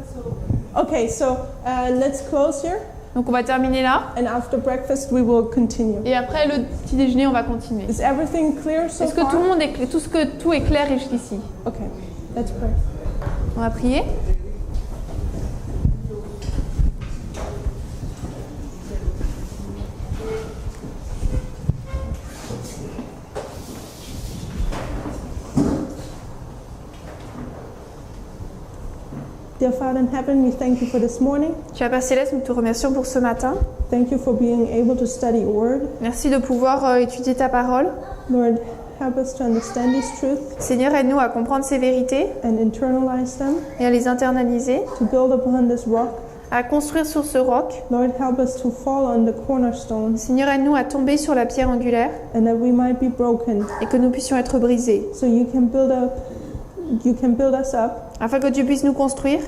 Okay, so let's close here. Donc on va terminer là And after breakfast, we will continue. et après le petit déjeuner on va continuer. Is everything clear so Est-ce que far? tout le monde est clair, tout est clair jusqu'ici? Okay, let's pray. On va prier. Dear Father in heaven, we thank you for this morning. Père Céleste, nous te remercions pour ce matin. Thank you for being able to study your word. Merci de pouvoir étudier ta parole. Lord, help us to understand these truths Seigneur, aide-nous à comprendre ces vérités and internalize them, et à les internaliser, to build upon this rock. à construire sur ce roc. Lord, help us to fall on the cornerstone Seigneur, aide-nous à tomber sur la pierre angulaire and that we might be broken et que nous puissions être brisés, so you can build us up afin que tu puisses nous construire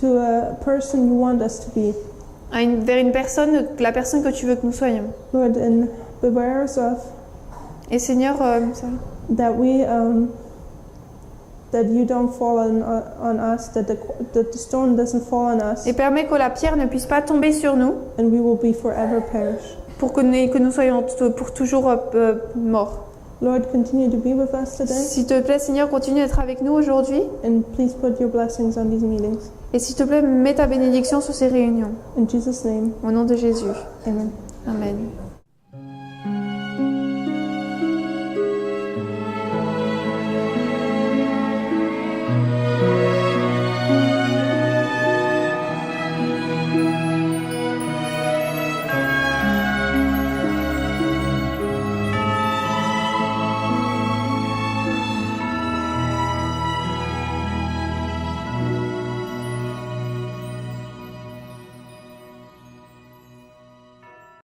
to a person you want us to be. vers une personne, la personne que tu veux que nous soyons. Lord, and beware us of Et Seigneur, that you don't fall on us, that the stone doesn't fall on us, et permets que la pierre ne puisse pas tomber sur nous and we will be forever perished. pour que nous soyons pour toujours morts. Lord, continue to be with us today, S'il te plaît, Seigneur, continue d'être avec nous aujourd'hui. and please put your blessings on these meetings. Et s'il te plaît, mets ta bénédiction sur ces réunions. In Jesus' name, Au nom de Jésus. amen. Amen.